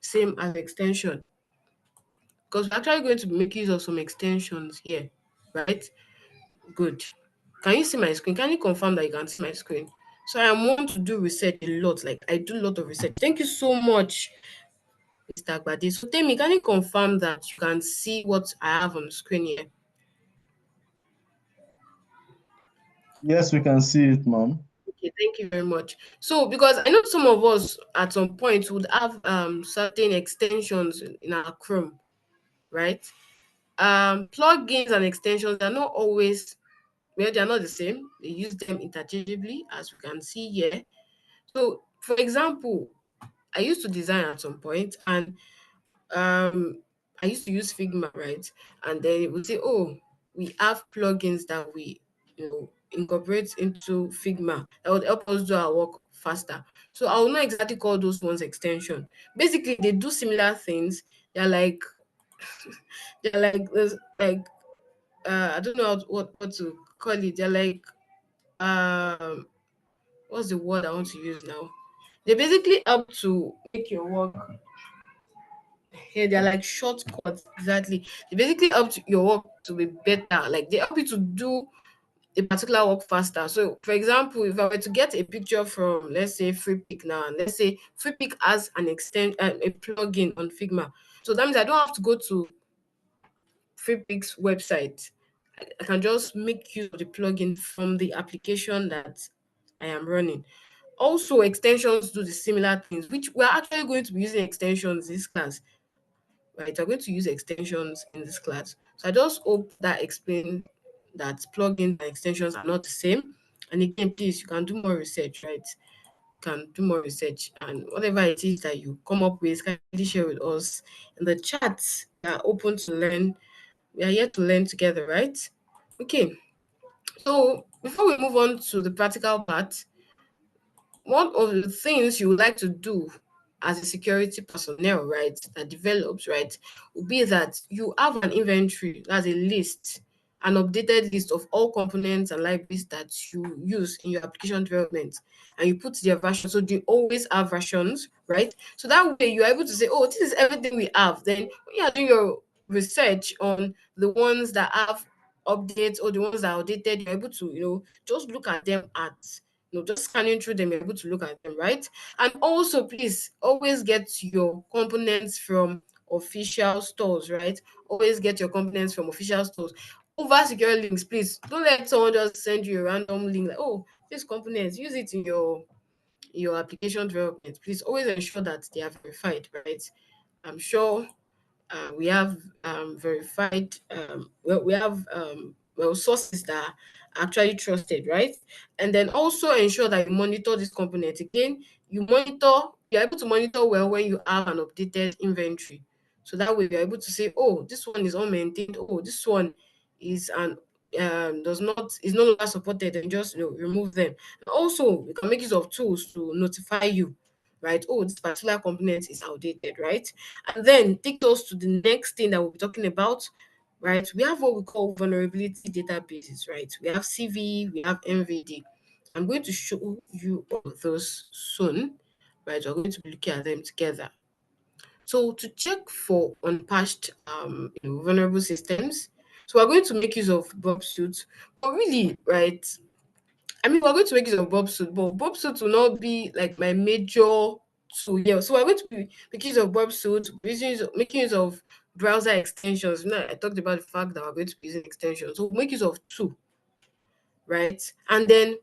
same as extension? Because we're actually going to make use of some extensions here, right? Good. Can you see my screen? Can you confirm that you can see my screen? So I want to do research a lot. Like I do a lot of research. Thank you so much, Mr. Agbade. So tell me, can you confirm that you can see what I have on the screen here? Yes, we can see it, ma'am. Okay, thank you very much. So because I know some of us at some point would have certain extensions in our Chrome, right? Plugins and extensions are not always, well, they are not the same. They use them interchangeably, as we can see here. So for example, I used to design at some point, and I used to use Figma, right? And then it would say, oh, we have plugins that we, incorporate into Figma that would help us do our work faster. So I will not exactly call those ones extension. Basically, they do similar things. They're like they're like this, like I don't know what to call it. They're like um what's the word I want to use now? They basically help to make your work. Yeah, they're like shortcuts, exactly. They basically help your work to be better. Like they help you to do a particular work faster. So, for example, if I were to get a picture from, let's say, FreePic now, and let's say FreePic has a plugin on Figma. So that means I don't have to go to FreePic's website. I can just make use of the plugin from the application that I am running. Also, extensions do the similar things, which we're actually going to be using extensions in this class, right? We're going to use extensions in this class. So I just hope that explain that plugins and extensions are not the same. And again, please, you can do more research, right? Can do more research, and whatever it is that you come up with, kindly share with us in the chat. We are open to learn. We are here to learn together, right? Okay. So before we move on to the practical part, one of the things you would like to do as a security personnel, right, that develops, right, would be that you have an inventory, that's a list, an updated list of all components and libraries that you use in your application development, and you put their version. So they always have versions, right? So that way you're able to say, oh, this is everything we have. Then when you're doing your research on the ones that have updates or the ones that are outdated, you're able to, just look at them at just scanning through them, you're able to look at them, right? And also, please always get your components from official stores, right? Always get your components from official stores. Over secure links, please don't let someone just send you a random link like, oh, this components, use it in your application development. Please always ensure that they are verified, right? I'm sure we have verified we have sources that are actually trusted, right? And then also ensure that you monitor this component. Again, you're able to monitor well when you have an updated inventory. So that way you're able to say, oh, this one is unmaintained, oh, this one is an is no longer supported, and just remove them. And also, you can make use of tools to notify you, right? Oh, this particular component is outdated, right? And then take us to the next thing that we'll be talking about, right? We have what we call vulnerability databases, right? We have CV, we have MVD. I'm going to show you all of those soon, right? We're going to be looking at them together. So to check for unpatched vulnerable systems, so we're going to make use of Bob Suit. But really, right? I mean, we're going to make use of Bob Suit, but Bob Suit will not be like my major tool. Yeah, so we're going to be making use of Bob Suit, making use of browser extensions. You know, I talked about the fact that we're going to be using extensions. So we'll make use of two, right? And then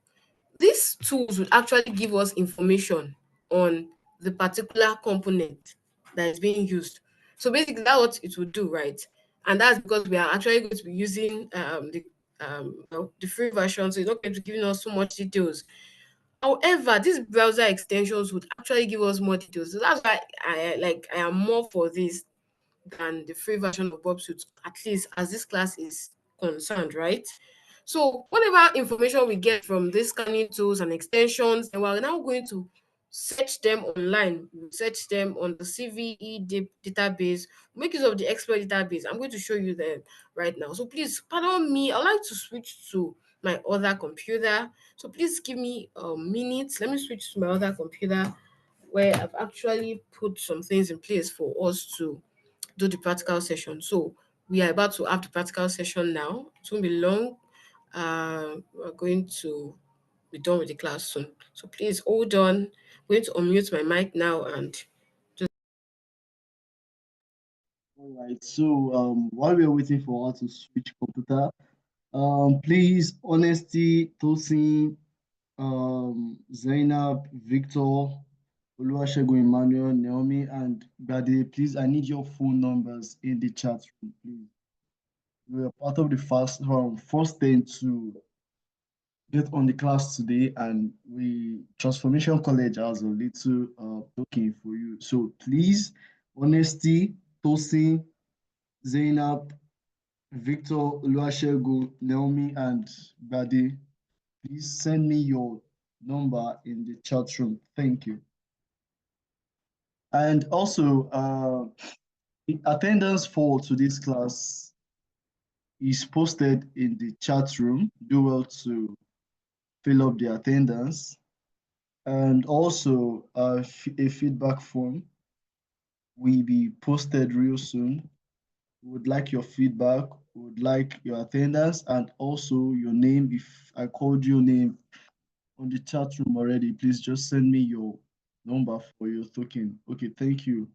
these tools would actually give us information on the particular component that is being used. So basically, that's what it would do, right? And that's because we are actually going to be using the free version, so it's not going to be giving us so much details. However, these browser extensions would actually give us more details. So that's why I am more for this than the free version of Bob Suit, at least as this class is concerned, right? So whatever information we get from these scanning tools and extensions, and we're now going to search them online. We search them on the CVE database, make use of the expert database. I'm going to show you them right now. So please pardon me. I'd like to switch to my other computer. So please give me a minute. Let me switch to my other computer where I've actually put some things in place for us to do the practical session. So we are about to have the practical session now. It won't be long. We're going to be done with the class soon. So please hold on. I'm going to unmute my mic now and All right. So while we are waiting for her to switch computer, please, Honesty, Tosin, Zainab, Victor, Oluwasegun Emmanuel, Naomi, and Gade, please, I need your phone numbers in the chat room, please. We are part of the first thing to get on the class today, and we Transformation College has a little token for you. So please, Honesty, Tosin, Zainab, Victor, Oluwasegun, Naomi, and Gade, please send me your number in the chat room. Thank you. And also, the attendance for today's class is posted in the chat room. Do well to fill up the attendance. And also, a feedback form will be posted real soon. We would like your feedback, we would like your attendance, and also your name. If I called your name on the chat room already, please just send me your number for your token. Okay, thank you.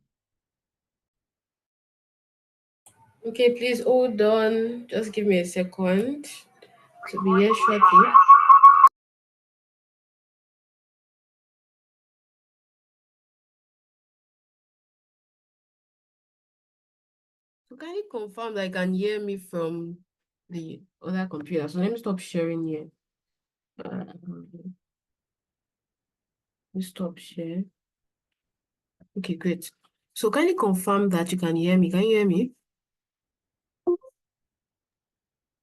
okay, please hold on. Just give me a second to be here shortly. So can you confirm that you can hear me from the other computer? So let me stop sharing here. Let me stop share. Okay, great. So can you confirm that you can hear me? Can you hear me?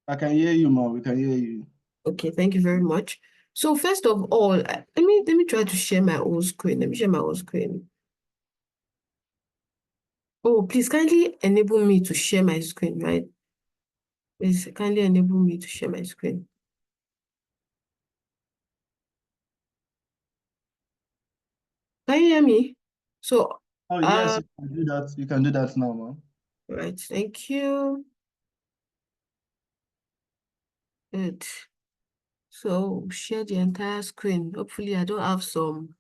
I can hear you, ma. We can hear you. Okay, thank you very much. So first of all, let me try to share my own screen. Let me share my own screen. Oh, please kindly enable me to share my screen, right? Please kindly enable me to share my screen. Can you hear me? So, Oh, yes, you can do that. You can do that now, ma. right, thank you. Good. So share the entire screen. Hopefully I don't have some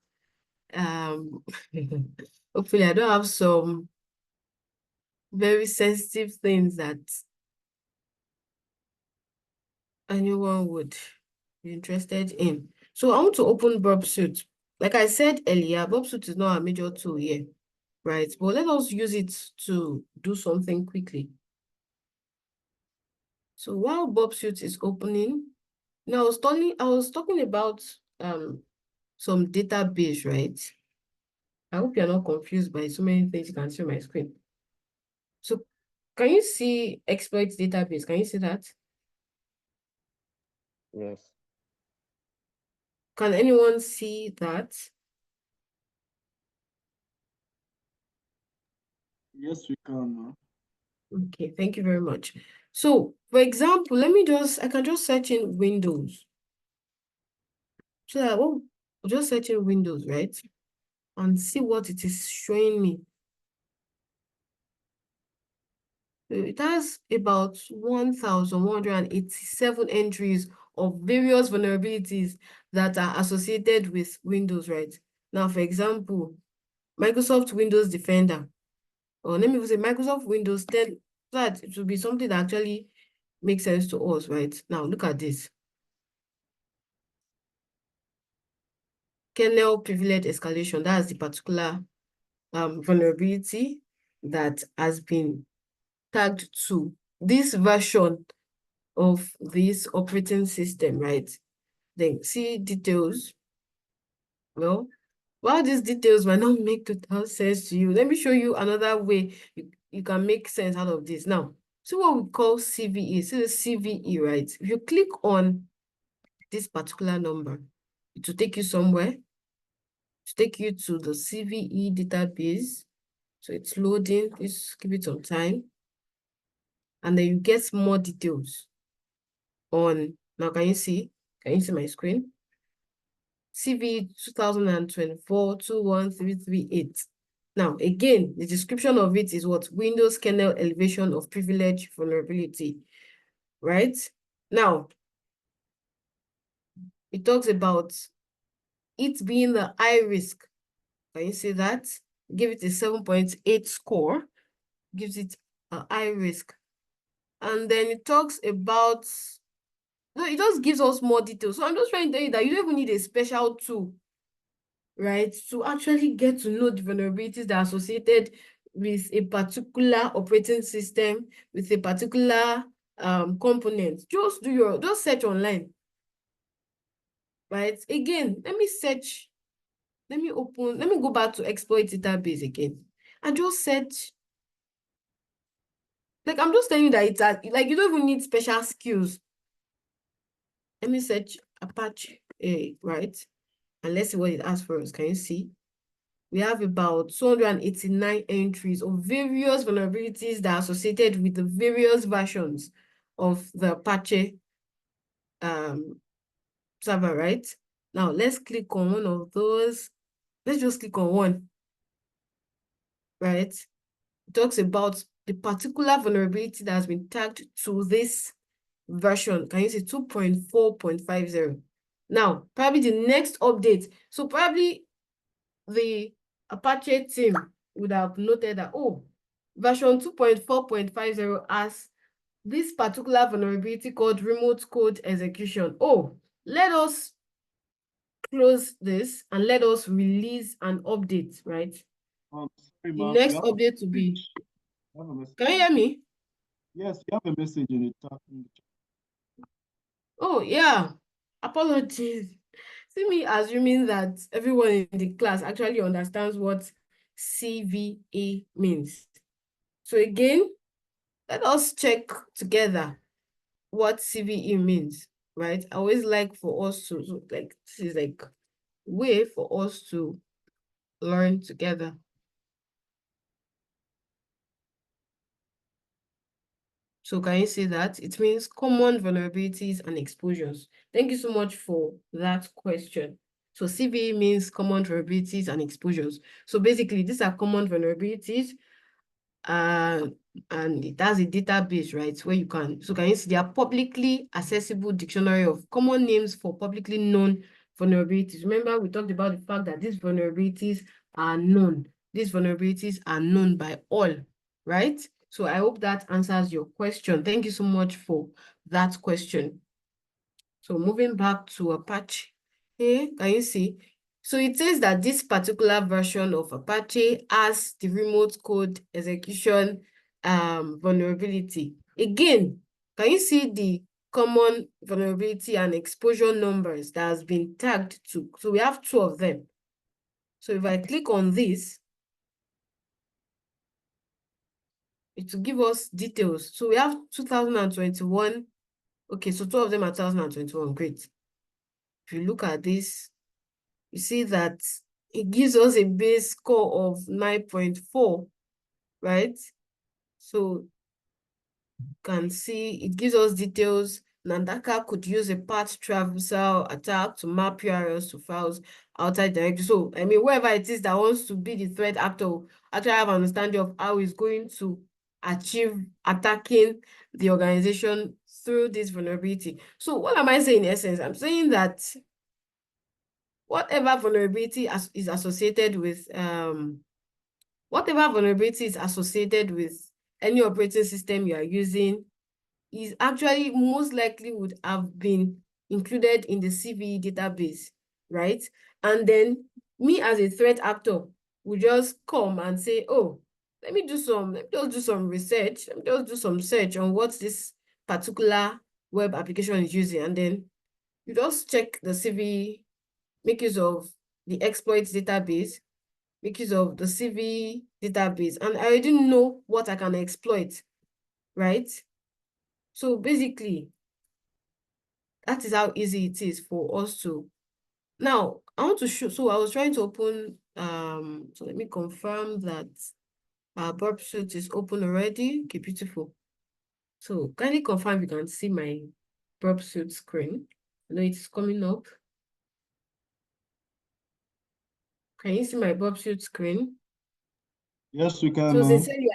hopefully I don't have some very sensitive things that anyone would be interested in. So I want to open Bob Suit. Like I said earlier, Bob Suit is not a major tool here, right? But let us use it to do something quickly. So while Bob Suit is opening, now I was talking about some database, right? I hope you're not confused by so many things you can see on my screen. So can you see exploit database? Can you see that? Yes. Can anyone see that? Yes, we can, ma'am. Okay, thank you very much. So, for example, I can just search in Windows. So that, I'll just search in Windows, right? And see what it is showing me. It has about 1,187 entries of various vulnerabilities that are associated with Windows, right? Now, for example, Microsoft Windows Defender, or let me say Microsoft Windows 10, that it will be something that actually makes sense to us, right? Now, look at this. Kernel privilege escalation, that's the particular vulnerability that has been tagged to this version of this operating system, right? Then see details. Well, while these details might not make total sense to you, let me show you another way you can make sense out of this. Now, see what we call CVE. See the CVE, right? If you click on this particular number, it will take you somewhere. To take you to the CVE database. So it's loading. Please give it some time. And then you get more details on, now can you see my screen? CV 2024-21338. Now, again, the description of it is what? Windows kernel elevation of privilege vulnerability, right? Now, it talks about it being the high risk. Can you see that? Give it a 7.8 score, gives it a high risk. And then it talks about, no, it just gives us more details. So I'm just trying to tell you that you don't even need a special tool, right, to actually get to know the vulnerabilities that are associated with a particular operating system, with a particular component. Just search online, right? Again, let me go back to exploit database again and just search. Like, I'm just telling you that it's like you don't even need special skills. Let me search Apache, right? And let's see what it asks for us. Can you see? We have about 289 entries of various vulnerabilities that are associated with the various versions of the Apache server, right? Now, let's click on one of those. Let's just click on one, right? It talks about the particular vulnerability that has been tagged to this version. Can you see 2.4.50? Now, probably the next update. So probably the Apache team would have noted that, oh, version 2.4.50 has this particular vulnerability called remote code execution. Oh, let us close this and let us release an update, right? Sorry, The ma'am. next You have a update to be, message. You have a message. can you hear me? Yes, you have a message in the chat. Oh, yeah. Apologies. See me assuming that everyone in the class actually understands what CVA means. So again, let us check together what CVE means, right? I always like for us to, like, this is like way for us to learn together. So can you see that? It means common vulnerabilities and exposures. Thank you so much for that question. So CVE means common vulnerabilities and exposures. So basically, these are common vulnerabilities, and it has a database, right, where you can, so can you see, they are publicly accessible dictionary of common names for publicly known vulnerabilities. Remember, we talked about the fact that these vulnerabilities are known. These vulnerabilities are known by all, right? So I hope that answers your question. Thank you so much for that question. So moving back to Apache, can you see? So it says that this particular version of Apache has the remote code execution vulnerability. Again, can you see the common vulnerability and exposure numbers that has been tagged to? So we have two of them. So if I click on this, it will give us details. So we have 2021 Okay, so two of them are 2021. Great. If you look at this, you see that it gives us a base score of 9.4, right? So you can see it gives us details. Nandaka could use a path traversal attack to map URLs to files outside directory. So, I mean, whoever it is that wants to be the threat actor actually have an understanding of how he's going to achieve attacking the organization through this vulnerability. So what am I saying in essence? I'm saying that whatever vulnerability is associated with any operating system you are using is actually most likely would have been included in the CVE database, right? And then me as a threat actor would just come and say, oh, let me just do some research, let me just do some search on what this particular web application is using. And then you just check the CVE, make use of the exploits database, make use of the CVE database, and I already know what I can exploit, right? So basically, that is how easy it is for us to. Now, I want to show, so I was trying to open, so let me confirm that our burp suit is open already. Okay, beautiful. So kindly confirm you can see my burp suit screen. I know it's coming up. Can you see my burp suit screen? Yes, we can So now. sincerely,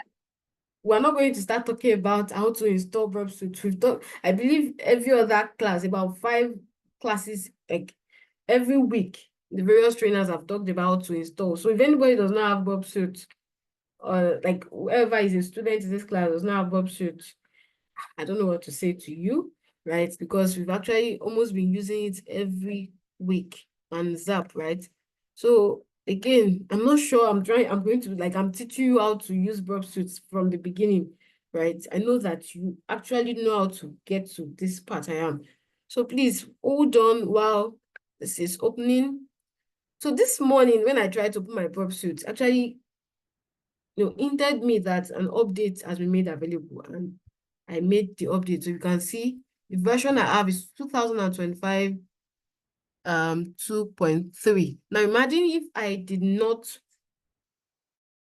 we're not going to start talking about how to install burp suit. We've talked, I believe every other class, about 5 classes, like every week, the various trainers have talked about to install. So if anybody does not have burp suit, or like whoever is a student in this class does not have burp suit, I don't know what to say to you, right? Because we've actually almost been using it every week on Zap, right? So again, I'm not sure I'm teaching you how to use burp suits from the beginning, right? I know that you actually know how to get to this part I am. So please hold on while this is opening. So this morning when I tried to put my burp suit, actually, hinted me that an update has been made available, and I made the update. So you can see the version I have is 2025 2.3. Now imagine if I did not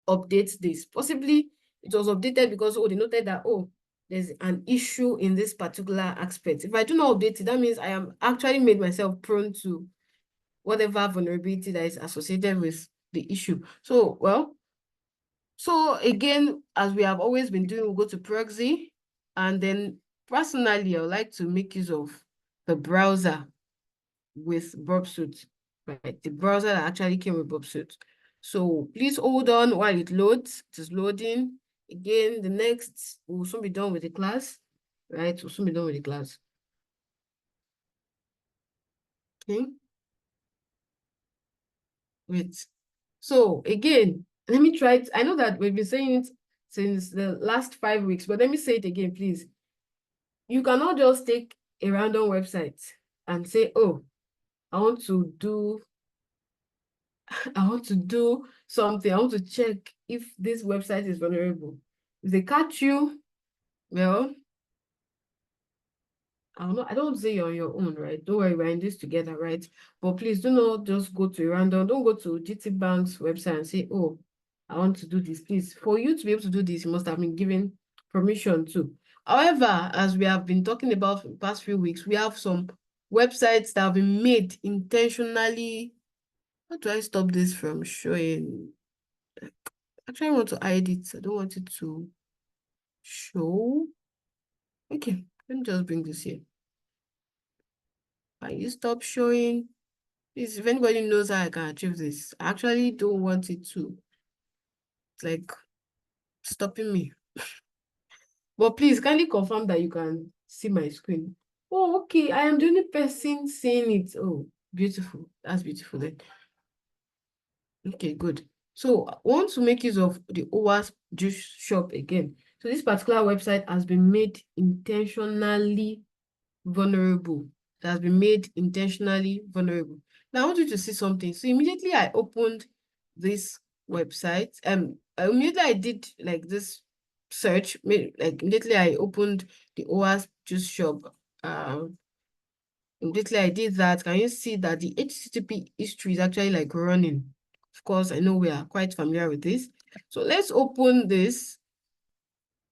update this. Possibly it was updated because they noted that there's an issue in this particular aspect. If I do not update it, that means I am actually made myself prone to whatever vulnerability that is associated with the issue. So again, as we have always been doing, we'll go to proxy, and then personally, I would like to make use of the browser with burpsuit, right? The browser that actually came with burpsuit. So please hold on while it loads. It is loading. Again, the next, we'll soon be done with the class, right? We'll soon be done with the class. Okay. Wait. So again, let me try it. I know that we've been saying it since the last 5 weeks, but let me say it again, please. You cannot just take a random website and say, oh, I want to do something. I want to check if this website is vulnerable. If they catch you, well, I don't want to say you're on your own, right? Don't worry, we're in this together, right? But please do not just go to a random, don't go to GT Bank's website and say, oh, I want to do this. Please, for you to be able to do this, you must have been given permission to. However, as we have been talking about for the past few weeks, we have some websites that have been made intentionally. How do I stop this from showing? Actually, I want to hide it. I don't want it to show. Okay, let me just bring this here. Can you stop showing? Please, if anybody knows how I can achieve this, I actually don't want it to. It's like stopping me. But please, kindly confirm that you can see my screen. Oh, okay. I am the only person seeing it. Oh, beautiful. That's beautiful then. Okay, good. So I want to make use of the OWASP juice shop again. So this particular website has been made intentionally vulnerable. It has been made intentionally vulnerable. Now I want you to see something. So immediately I opened this website. Immediately I did like this search. Like immediately I opened the OWASP juice shop Immediately I did that. Can you see that the HTTP history is actually like running? Of course, I know we are quite familiar with this. So let's open this.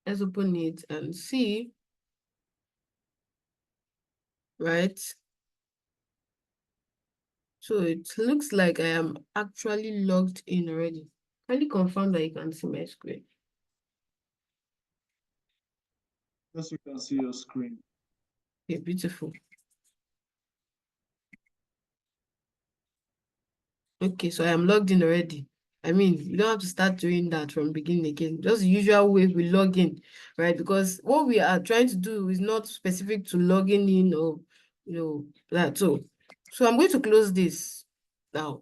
Let's open it and see. Right? So it looks like I am actually logged in already. Kindly confirm that you can see my screen. Yes, you can see your screen. Okay, beautiful. Okay, so I am logged in already. I mean, you don't have to start doing that from beginning again. Just the usual way we log in, right? Because what we are trying to do is not specific to logging in or, that. So I'm going to close this now.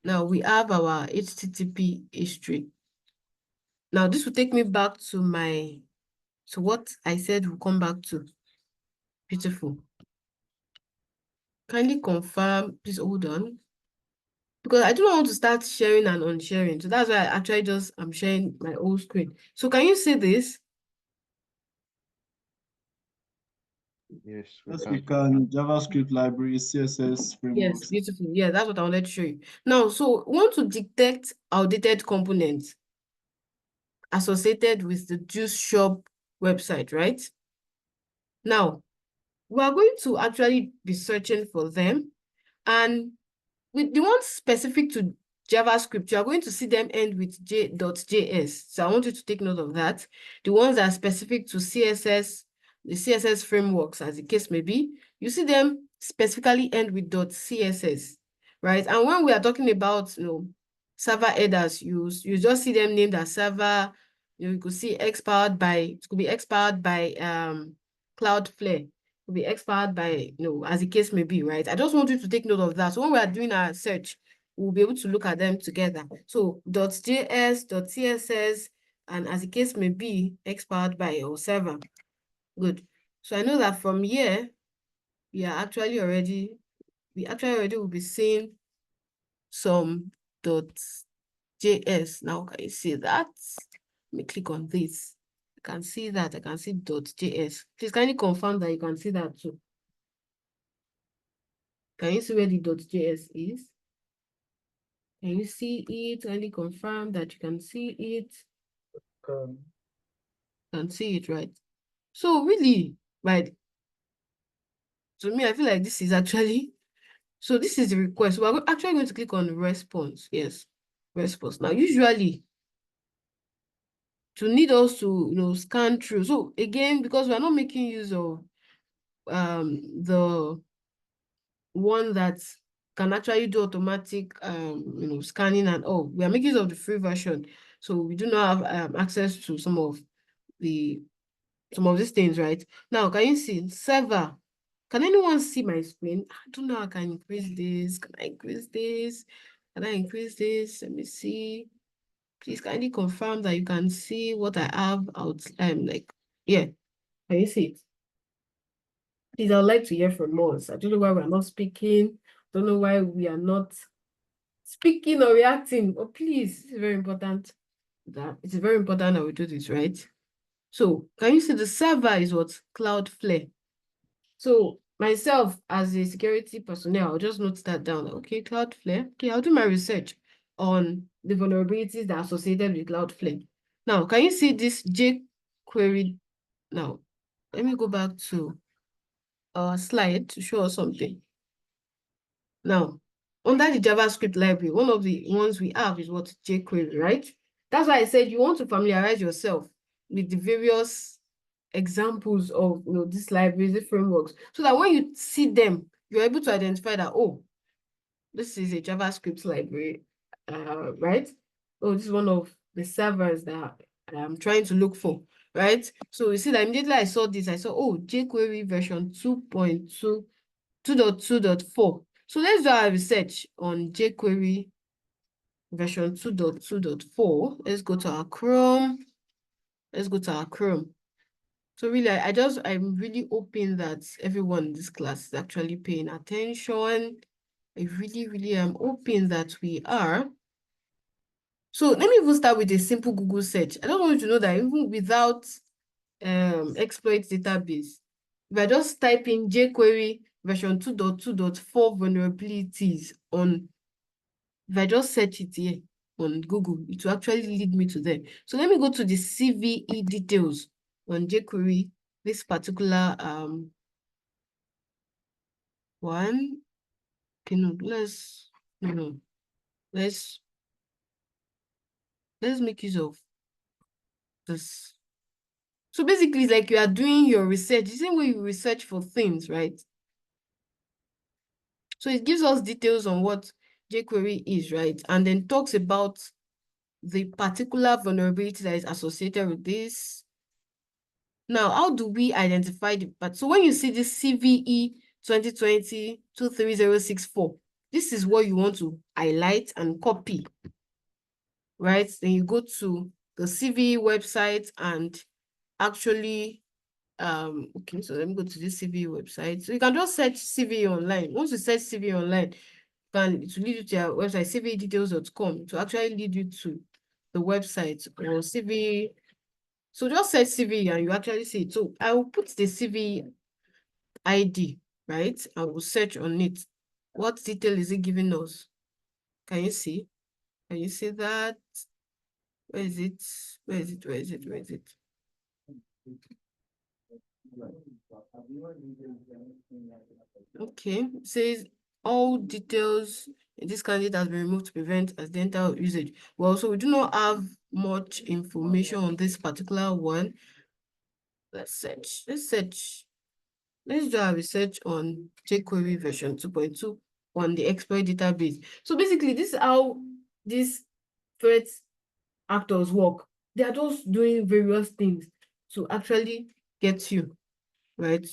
Now we have our HTTP history. Now this will take me back to what I said we'll come back to. Beautiful. Kindly confirm, please hold on. Because I do not want to start sharing and unsharing. So that's why I actually I'm sharing my whole screen. So can you see this? Yes, Yes, we we can. can. JavaScript library, CSS Yes, frameworks. beautiful. Yeah, that's what I wanted to show you. Now, so we want to detect outdated components associated with the juice shop website, right? Now, we are going to actually be searching for them, and with the ones specific to JavaScript, you are going to see them end with j.js. So I want you to take note of that. The ones that are specific to CSS, the CSS frameworks, as the case may be, you see them specifically end with .css, right? And when we are talking about, server headers, you just see them named as server. You could see expired by, it could be expired by Cloudflare, will be expired by, as the case may be, right? I just want you to take note of that. So when we are doing our search, we'll be able to look at them together. So .js, .css, and as the case may be, expired by or server. Good. So I know that from here, we actually already will be seeing some .js. Now, can you see that? Let me click on this. I can see that. I can see .js. Please kindly confirm that you can see that too. Can you see where the .js is? Can you see it? Kindly confirm that you can see it. Can see it, right? So really, right, to me, I feel like this is actually, so this is the request. We're actually going to click on response. Yes, response. Now, usually, to need us to, scan through. So again, because we're not making use of the one that can actually do automatic scanning and all. We are making use of the free version. So we do not have access to some of these things, right? Now, can you see server? Can anyone see my screen? I don't know. I can increase this. Can I increase this? Can I increase this? Let me see. Please kindly confirm that you can see what I have out. Yeah. Can you see it? Please, I would like to hear from us. I don't know why we're not speaking. Don't know why we are not speaking or reacting. Oh, please, it's very important that we do this, right? So can you see the server is what? Cloudflare. So myself as a security personnel, I'll just note that down. Okay, Cloudflare. Okay, I'll do my research on the vulnerabilities that are associated with Cloudflare. Now, can you see this jQuery? Now, let me go back to our slide to show us something. Now, under the JavaScript library, one of the ones we have is what? jQuery, right? That's why I said you want to familiarize yourself with the various examples of these libraries, the frameworks, so that when you see them, you're able to identify that, oh, this is a JavaScript library, right? Oh, this is one of the servers that I'm trying to look for, right? So you see that immediately I saw this, I saw, oh, jQuery version 2.2, 2.2.4. So let's do our research on jQuery version 2.2.4. Let's go to our Chrome. Let's go to our Chrome. So really, I'm really hoping that everyone in this class is actually paying attention. I really, really am hoping that we are. So let me even start with a simple Google search. I don't want you to know that even without exploit database, if I just type in jQuery version 2.2.4 vulnerabilities on, if I just search it here on Google, it will actually lead me to there. So let me go to the CVE details on jQuery, this particular one. Okay, no, let's make use of this. So basically, it's like you are doing your research, the same way you research for things, right? So it gives us details on what jQuery is, right? And then talks about the particular vulnerability that is associated with this. Now, how do we identify the part? So when you see this CVE 2020-23064, this is what you want to highlight and copy, right? Then you go to the CVE website and actually, okay, so let me go to this CVE website. So you can just search CVE online. Once you search CVE online, it will lead you to your website, cvedetails.com, to actually lead you to the website or CVE. So just search CVE and you actually see it. So I will put the CVE ID, right? I will search on it. What detail is it giving us? Can you see? Can you see that? Where is it? Where is it? Where is it? Where is it? Okay, it says all details in this candidate has been removed to prevent accidental usage. Well, so we do not have much information on this particular one. Let's search. Let's search. Let's do our research on jQuery version 2.2 on the exploit database. So basically, this is how these threat actors work. They are just doing various things to actually get you, right?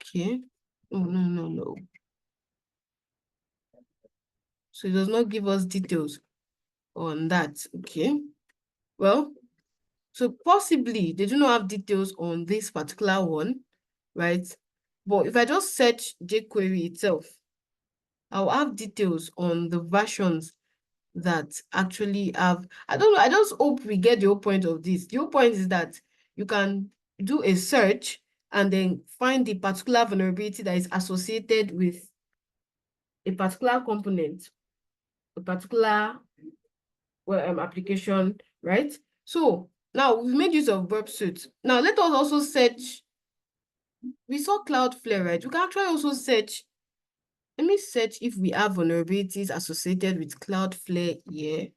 Okay. Oh, no. So it does not give us details on that. Okay. Well, so possibly they do not have details on this particular one, right? But if I just search jQuery itself, I'll have details on the versions that actually have, I don't know, I just hope we get the whole point of this. The whole point is that you can do a search and then find the particular vulnerability that is associated with a particular component, a particular application, right? So now we've made use of Burp Suite. Now let us also search. We saw Cloudflare, right? We can actually also search. Let me search if we have vulnerabilities associated with Cloudflare here.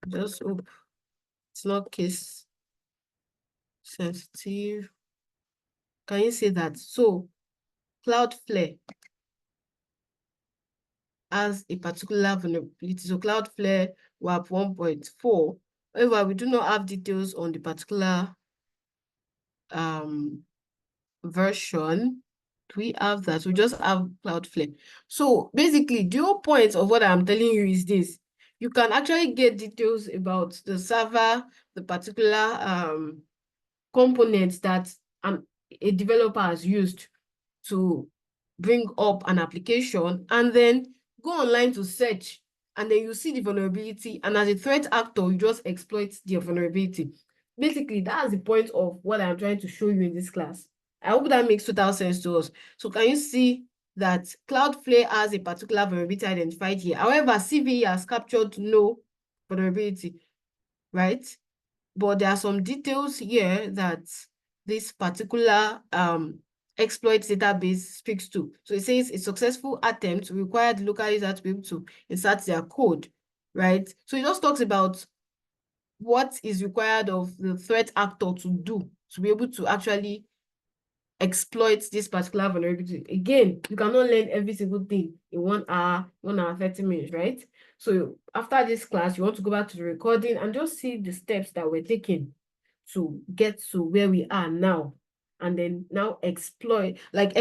Just hope it's not case sensitive. Can you see that? So Cloudflare has a particular vulnerability. So Cloudflare WAP 1.4. However, we do not have details on the particular version. Do we have that? We just have Cloudflare. So basically, the whole point of what I'm telling you is this. You can actually get details about the server, the particular components that a developer has used to bring up an application, and then go online to search, and then you see the vulnerability, and as a threat actor, you just exploit the vulnerability. Basically, that's the point of what I'm trying to show you in this class. I hope that makes total sense to us. So can you see that Cloudflare has a particular vulnerability identified here? However, CVE has captured no vulnerability, right? But there are some details here that this particular exploit database speaks to. So it says a successful attempt required local user to be able to insert their code, right? So it just talks about what is required of the threat actor to do to be able to actually exploit this particular vulnerability. Again, you cannot learn every single thing in 1 hour, 30 minutes, right? So after this class, you want to go back to the recording and just see the steps that we're taking to get to where we are now. And then now explore, right?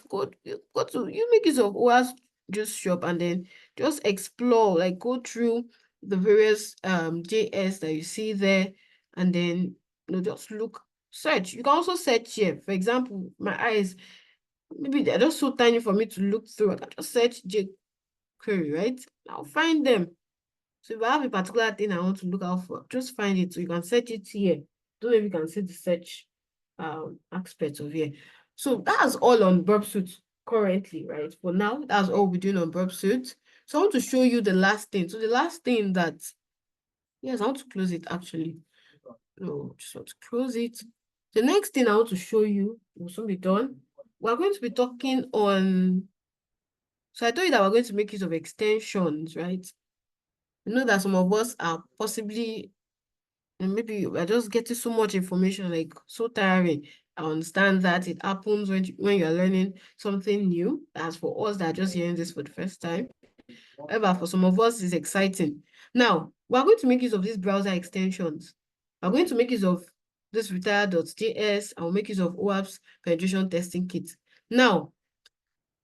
Go to, you make use of OWASP Juice Shop and then just explore, like go through the various JS that you see there, and then just look, search. You can also search here. For example, my eyes, maybe they're just so tiny for me to look through. I can just search jQuery, right? I'll find them. So if I have a particular thing I want to look out for, just find it. So you can search it here. don't know if you can see the search aspect of here. So that's all on Burp Suite currently, right? For now, that's all we're doing on Burp Suite. So I want to show you the last thing. So the last thing that, yes, I want to close it actually. No, just want to close it. The next thing I want to show you will soon be done. We're going to be talking on, so I told you that we're going to make use of extensions, right? You know that some of us are possibly, and maybe we're just getting so much information, like so tiring. I understand that it happens when you're learning something new. As for us that are just hearing this for the first time. However, for some of us, it's exciting. Now, we're going to make use of these browser extensions. We're going to make use of this retire.js. I'll make use of OWASP penetration testing kit. Now,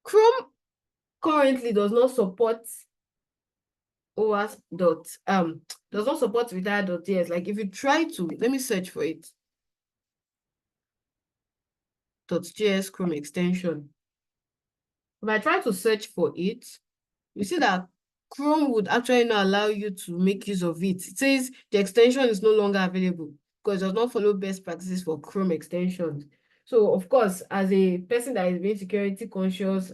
Chrome currently does not support OWASP does not support retire.js. Like if you try to, let me search for it. .js Chrome extension. If I try to search for it, you see that Chrome would actually not allow you to make use of it. It says the extension is no longer available because it does not follow best practices for Chrome extensions. So, of course, as a person that is being security conscious,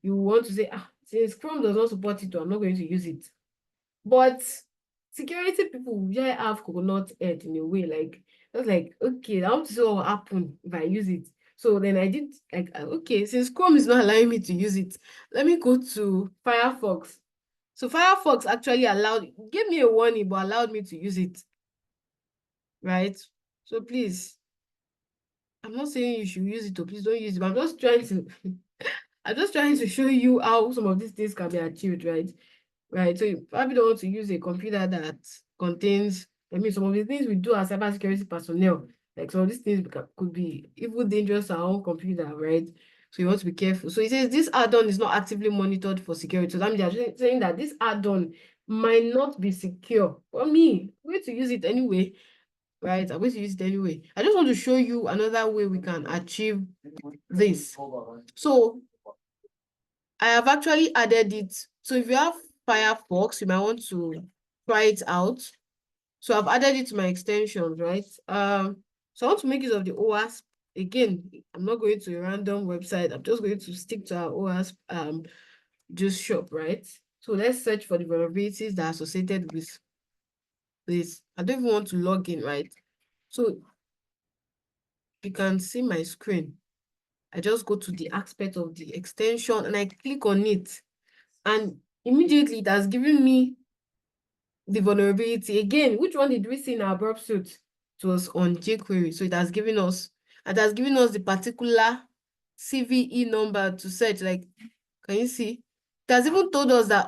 you want to say, since Chrome does not support it, I'm not going to use it. But security people usually have coconut head in a way, like, that's like, okay, I want to see what will happen if I use it. So then I did, like, okay, since Chrome is not allowing me to use it, let me go to Firefox. So Firefox actually gave me a warning, but allowed me to use it, right? So please, I'm not saying you should use it, or please don't use it, but I'm just trying to, I'm just trying to show you how some of these things can be achieved, right? Right, so you probably don't want to use a computer that contains, some of the things we do as cybersecurity personnel, like some of these things could be even dangerous to our own computer, right? So you want to be careful. So it says this add-on is not actively monitored for security. So that means they're saying that this add-on might not be secure. For me, I'm going to use it anyway, right? I'm going to use it anyway. I just want to show you another way we can achieve this. So I have actually added it. So if you have Firefox, you might want to try it out. So I've added it to my extensions, right? So I want to make use of the OWASP. Again, I'm not going to a random website. I'm just going to stick to our OWASP just shop, right? So let's search for the vulnerabilities that are associated with this. I don't even want to log in, right? So you can see my screen. I just go to the aspect of the extension and I click on it. And immediately it has given me the vulnerability. Again, which one did we see in our Burp Suite? It was on jQuery. So it has given us the particular CVE number to search. Like, can you see? It has even told us that,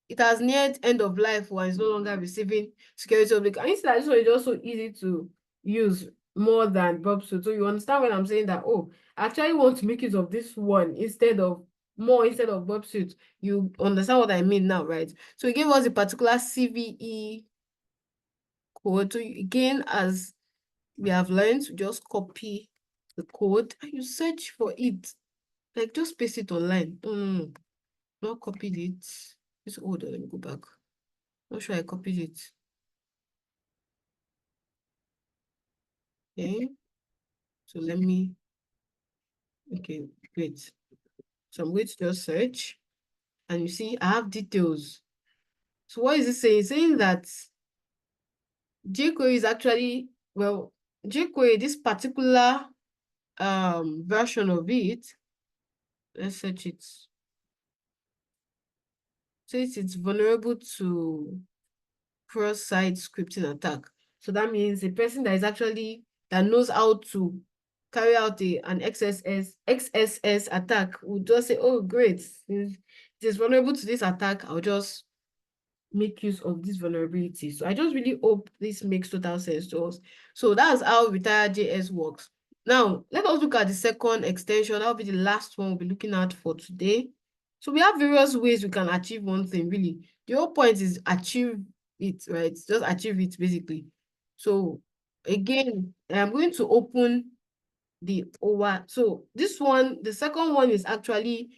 it has neared end of life and is no longer receiving security update. Can you see that this one is also easy to use more than Burp Suite? So you understand when I'm saying that, I actually want to make use of this one instead of Burp Suite. You understand what I mean now, right? So it gave us a particular CVE code. So again, as we have learned, to just copy the code and you search for it. Like just paste it online. No, not copied it. Hold on, let me go back. Not sure I copied it. Okay. So let me, okay, great. So I'm going to just search and you see I have details. So what is it saying? It's saying that jQuery is actually, jQuery, this particular version of it, let's search it. Says it's vulnerable to cross-site scripting attack. So that means the person that knows how to carry out an XSS attack would just say, oh, great, since it is vulnerable to this attack, I'll just make use of this vulnerability. So I just really hope this makes total sense to us. So that's how retire.js works. Now, let us look at the second extension. That'll be the last one we'll be looking at for today. So we have various ways we can achieve one thing, really. The whole point is achieve it, right? Just achieve it, basically. So again, I'm going to open the OWASP. So this one, the second one is actually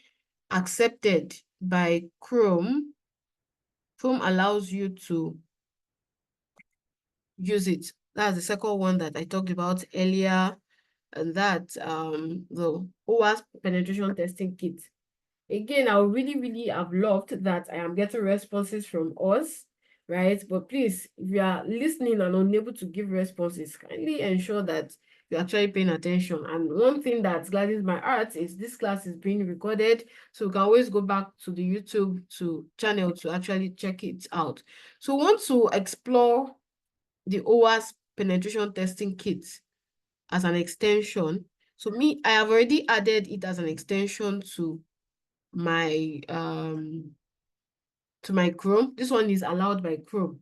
accepted by Chrome. Chrome allows you to use it. That's the second one that I talked about earlier, and that the OWASP penetration testing kit. Again, I would really have loved that I am getting responses from us, right? But please, if you are listening and unable to give responses, kindly ensure that you're actually paying attention. And one thing that gladdens my heart is this class is being recorded, so you can always go back to the YouTube channel to actually check it out. So we want to explore the OWASP penetration testing kit as an extension. So I have already added it as an extension to my Chrome. This one is allowed by Chrome.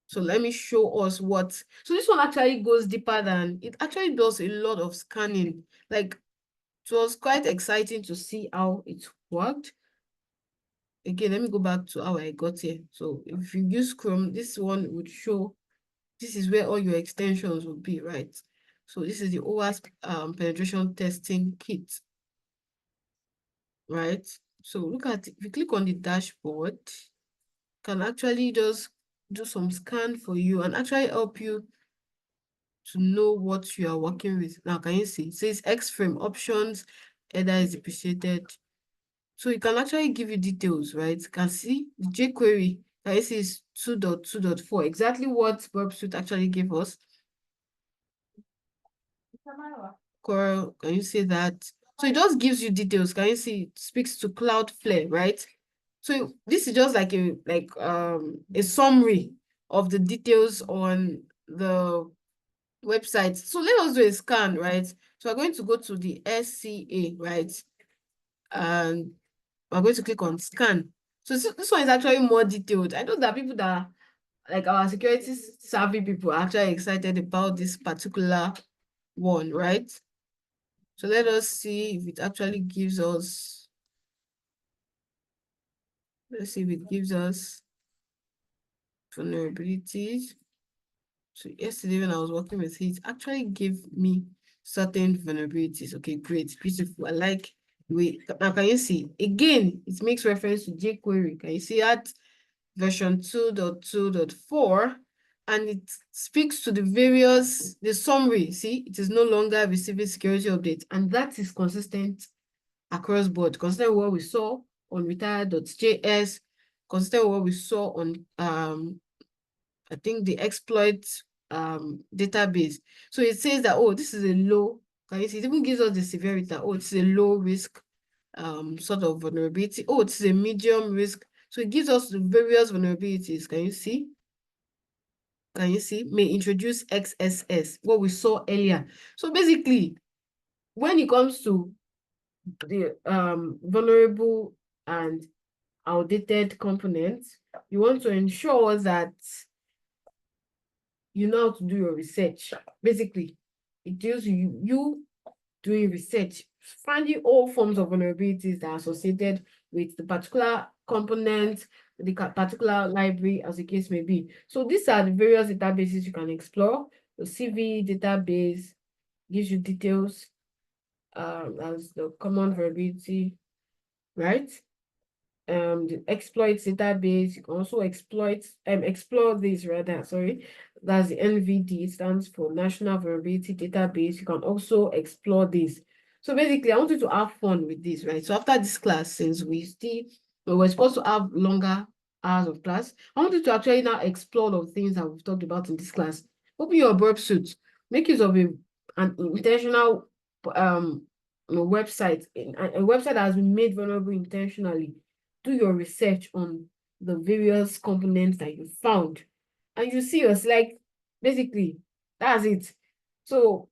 So let me show us what. So this one actually goes deeper than, it actually does a lot of scanning. Like, it was quite exciting to see how it worked. Again, let me go back to how I got here. So if you use Chrome, this one would show, this is where all your extensions will be, right? So this is the OWASP penetration testing kit, right? So look at it. If you click on the dashboard, can actually just do some scan for you and actually help you to know what you are working with. Now, can you see? It says X-frame options, header is depreciated. So it can actually give you details, right? You can see the jQuery, can you see is 2.2.4, exactly what Burp Suite actually gave us. Coral, can you see that? So it just gives you details. Can you see? It speaks to Cloudflare, right? So this is just like a summary of the details on the website. So let us do a scan, right? So we're going to go to the SCA, right? And we're going to click on scan. So this one is actually more detailed. I know that people that like our security savvy people are actually excited about this particular one, right? So let us see if it actually gives us, let's see if it gives us vulnerabilities. So yesterday when I was working with it actually gave me certain vulnerabilities. Okay, great, beautiful. I like the way, now can you see? Again, it makes reference to jQuery. Can you see that? Version 2.2.4, and it speaks to the summary. See, it is no longer receiving security updates, and that is consistent across board, consistent with what we saw on retire.js, consistent with what we saw on I think the exploit database. So it says that, oh, this is a low, can you see? It even gives us the severity. Oh, it's a low risk sort of vulnerability. Oh, it's a medium risk. So it gives us the various vulnerabilities. Can you see? Can you see? May introduce XSS, what we saw earlier. So basically, when it comes to the vulnerable and outdated components, you want to ensure that you know how to do your research. Basically, it deals you doing research, finding all forms of vulnerabilities that are associated with the particular component, the particular library, as the case may be. So these are the various databases you can explore. The CV database gives you details as the common vulnerability, right? The exploits database, you can also explore this rather, sorry, that's the NVD, it stands for National Vulnerability Database. You can also explore this. So basically, I want you to have fun with this, right? So after this class, since we're supposed to have longer hours of class, I want you to actually now explore the things that we've talked about in this class. Open your burp suit, make use of an intentional website, a website that has been made vulnerable intentionally. Do your research on the various components that you found, and you see us like, basically, that's it. So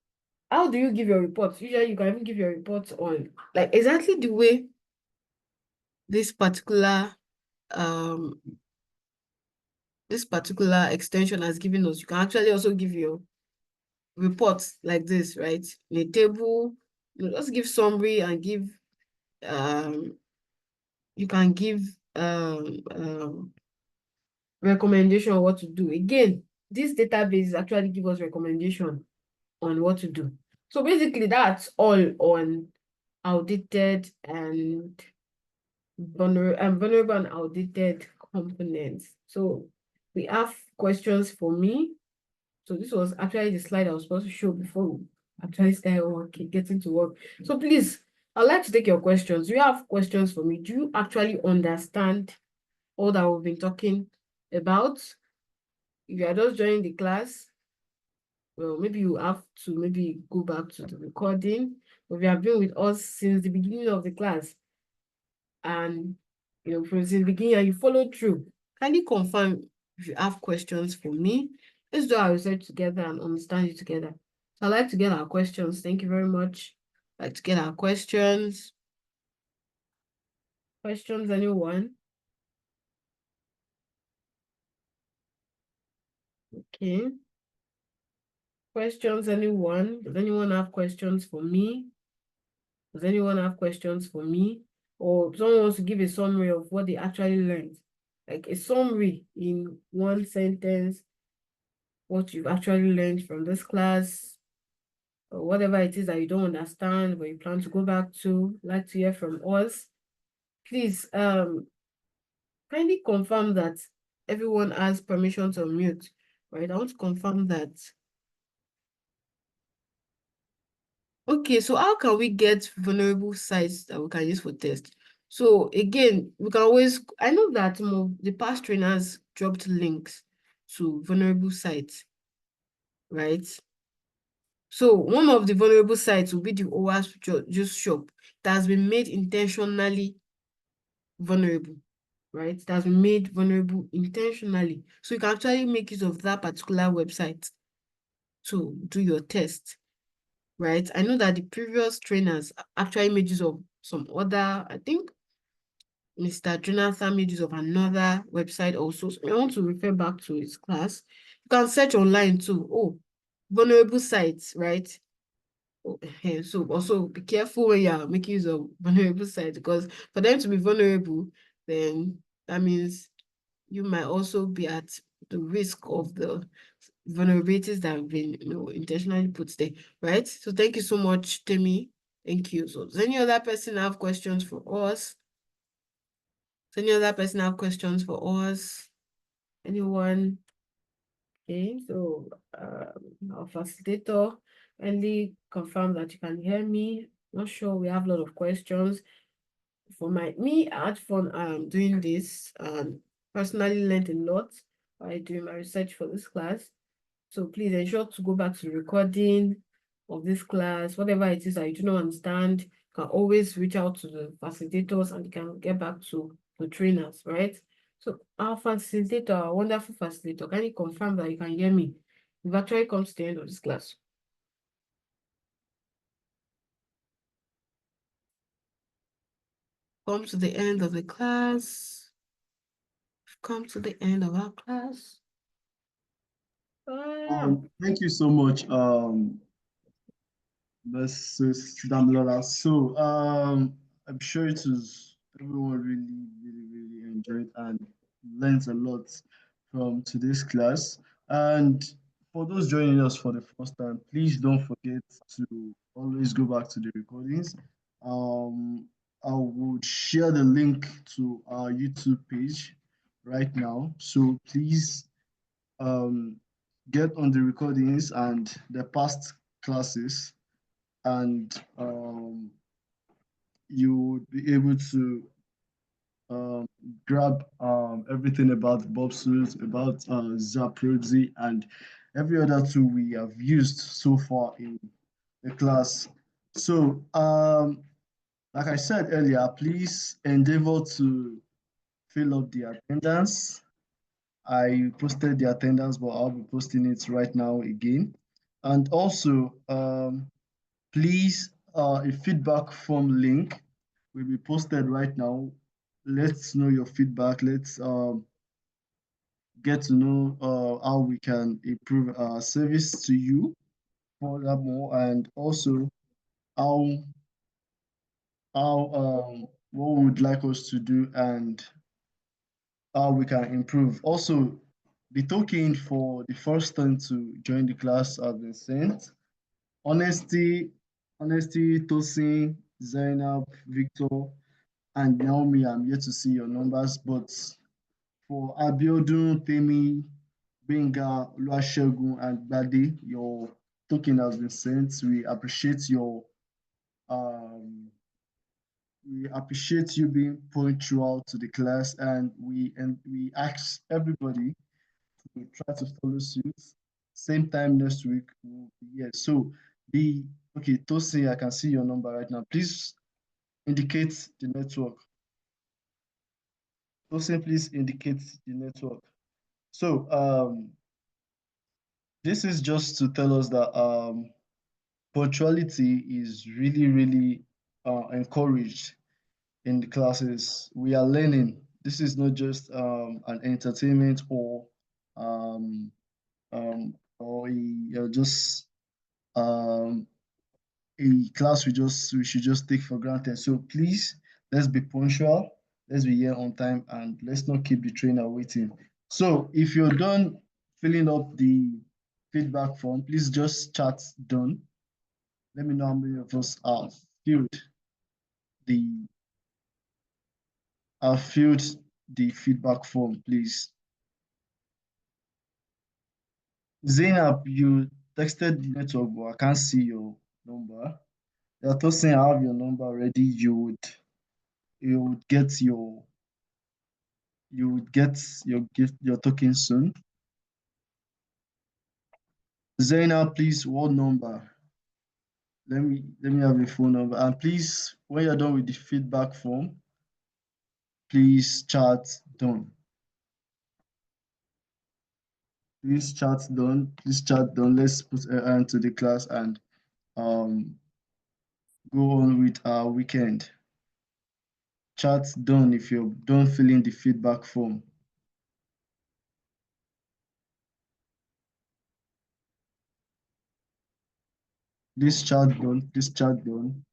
how do you give your reports? Usually you can even give your reports on like exactly the way this particular um extension has given us. You can actually also give your reports like this, right? In a table, just give summary and give you can give recommendation on what to do. Again, this database actually give us recommendation on what to do. So basically, that's all on outdated and vulnerable and outdated components. So we have questions for me. So this was actually the slide I was supposed to show before we actually started working, getting to work. So please, I'd like to take your questions. Do you have questions for me? Do you actually understand all that we've been talking about? If you are just joining the class, well, maybe you have to maybe go back to the recording. But if you have been with us since the beginning of the class, and from the beginning and you follow through, kindly confirm if you have questions for me. Let's do our research together and understand it together. So I'd like to get our questions. Thank you very much. I'd like to get our questions. Questions, anyone? Okay. Questions, anyone? Does anyone have questions for me? Does anyone have questions for me? Or someone wants to give a summary of what they actually learned? Like a summary in one sentence, what you've actually learned from this class, or whatever it is that you don't understand, but you plan to go back to, like to hear from us. Please, kindly confirm that everyone has permission to unmute, right? I want to confirm that. Okay, so how can we get vulnerable sites that we can use for test? So again, we can always, I know that some of the past trainers dropped links to vulnerable sites, right? So one of the vulnerable sites will be the OWASP juice shop that has been made intentionally vulnerable, right? It has been made vulnerable intentionally. So you can actually make use of that particular website to do your test, right? I know that the previous trainers actually made use of some other, I think Mr. Jonathan made use of another website also. So I want to refer back to his class. You can search online too. Oh, vulnerable sites, right? So also be careful when you're making use of vulnerable sites, because for them to be vulnerable, then that means you might also be at the risk of the vulnerabilities that have been intentionally put there, right? So thank you so much, Temi. Thank you. So does any other person have questions for us? Does any other person have questions for us? Anyone? Okay, so our facilitator kindly confirm that you can hear me. Not sure, we have a lot of questions. For me, I had fun doing this and personally learned a lot by doing my research for this class. So please ensure to go back to the recording of this class. Whatever it is that you do not understand, you can always reach out to the facilitators and you can get back to the trainers, right? So our facilitator, our wonderful facilitator, can you confirm that you can hear me? We've actually come to the end of this class. Come to the end of the class. We've come to the end of our class. Thank you so much, Mrs. Damilola. So, I'm sure it was everyone really enjoyed and learned a lot from today's class. And for those joining us for the first time, please don't forget to always go back to the recordings. Um, I would share the link to our YouTube page right now. So please um, get on the recordings and the past classes, and you would be able to um, grab everything about Bob Suits, about Zaproxy, and every other tool we have used so far in the class. So, like I said earlier, please endeavor to fill up the attendance. I posted the attendance, but I'll be posting it right now again. And also, please, a feedback form link will be posted right now. Let's know your feedback. Let's get to know how we can improve our service to you furthermore, and also how what we would like us to do and how we can improve. Also, the token for the first time to join the class has been sent. Honesty, Tosin, Zainab, Victor, and Naomi, I'm yet to see your numbers, but for Abiodun, Temi, Benga, Oluwasegun, and Bade, your token has been sent. Um, we appreciate you being punctual to the class, and we ask everybody to try to follow suit. Same time next week we'll be here. So the okay, Tosin, I can see your number right now. Please indicate the network. Tosin, please indicate the network. So this is just to tell us that punctuality is really, really encouraged in the classes. We are learning. This is not just an entertainment um, or just um, a class we should just take for granted. So please, let's be punctual. Let's be here on time, and let's not keep the trainer waiting. So if you're done filling up the feedback form, please just chat done. Let me know how many of us the have filled the feedback form, please. Zainab, you texted the network, but I can't see your number. You're just saying I have your number already. You would get your gift, your token soon. Zainab, please, what number? Let me have your phone number. And please, when you're done with the feedback form, please chat done. Please chat done. Please chat done. Let's put an end to the class and um go on with our weekend. Chat done if you're done filling the feedback form. This chat done. This chat done.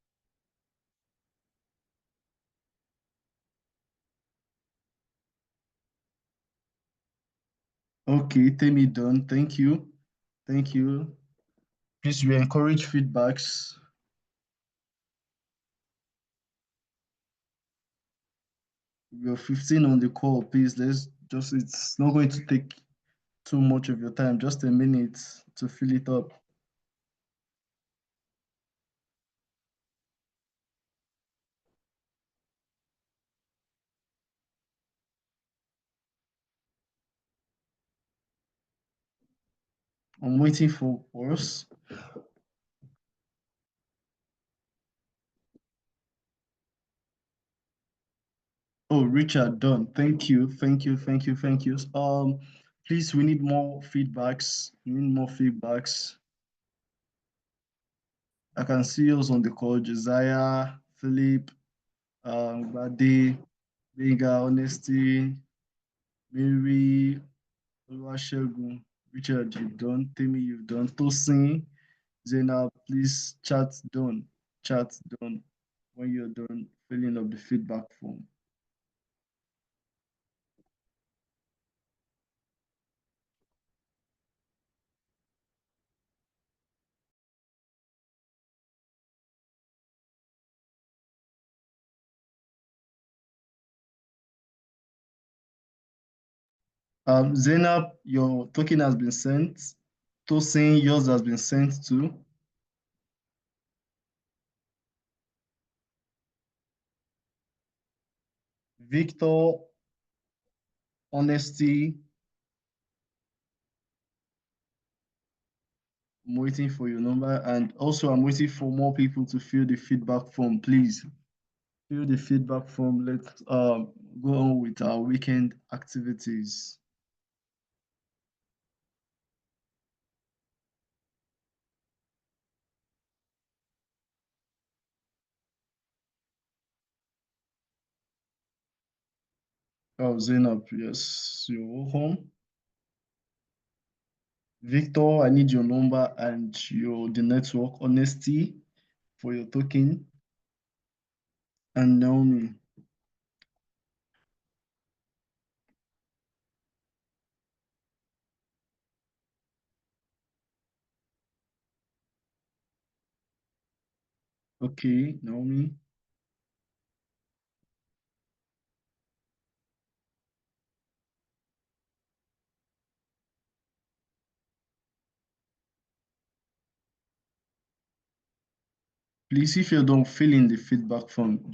Okay, Temi done. Thank you. Thank you. Please, we encourage feedbacks. We're 15 on the call. Please, it's not going to take too much of your time, just a minute to fill it up. I'm waiting for us. Oh, Richard, done. Thank you. Thank you. Thank you. Thank you. Please, we need more feedbacks. We need more feedbacks. I can see us on the call, Josiah, Philip, Bade, Vega, Honesty, Mary, Oluwasegun, Richard, you've done. Temi, you've done. Tosin, Zainab, please chat done. Chat done when you're done filling up the feedback form. Zainab, your token has been sent. Tosin, yours has been sent too. Victor, Honesty, I'm waiting for your number. And also, I'm waiting for more people to fill the feedback form. Please fill the feedback form. Let's go on with our weekend activities. Oh, Zainab, yes, you're welcome. Victor, I need your number and the network honesty for your token. And Naomi. Okay, Naomi. Please, if you don't fill in the feedback form, just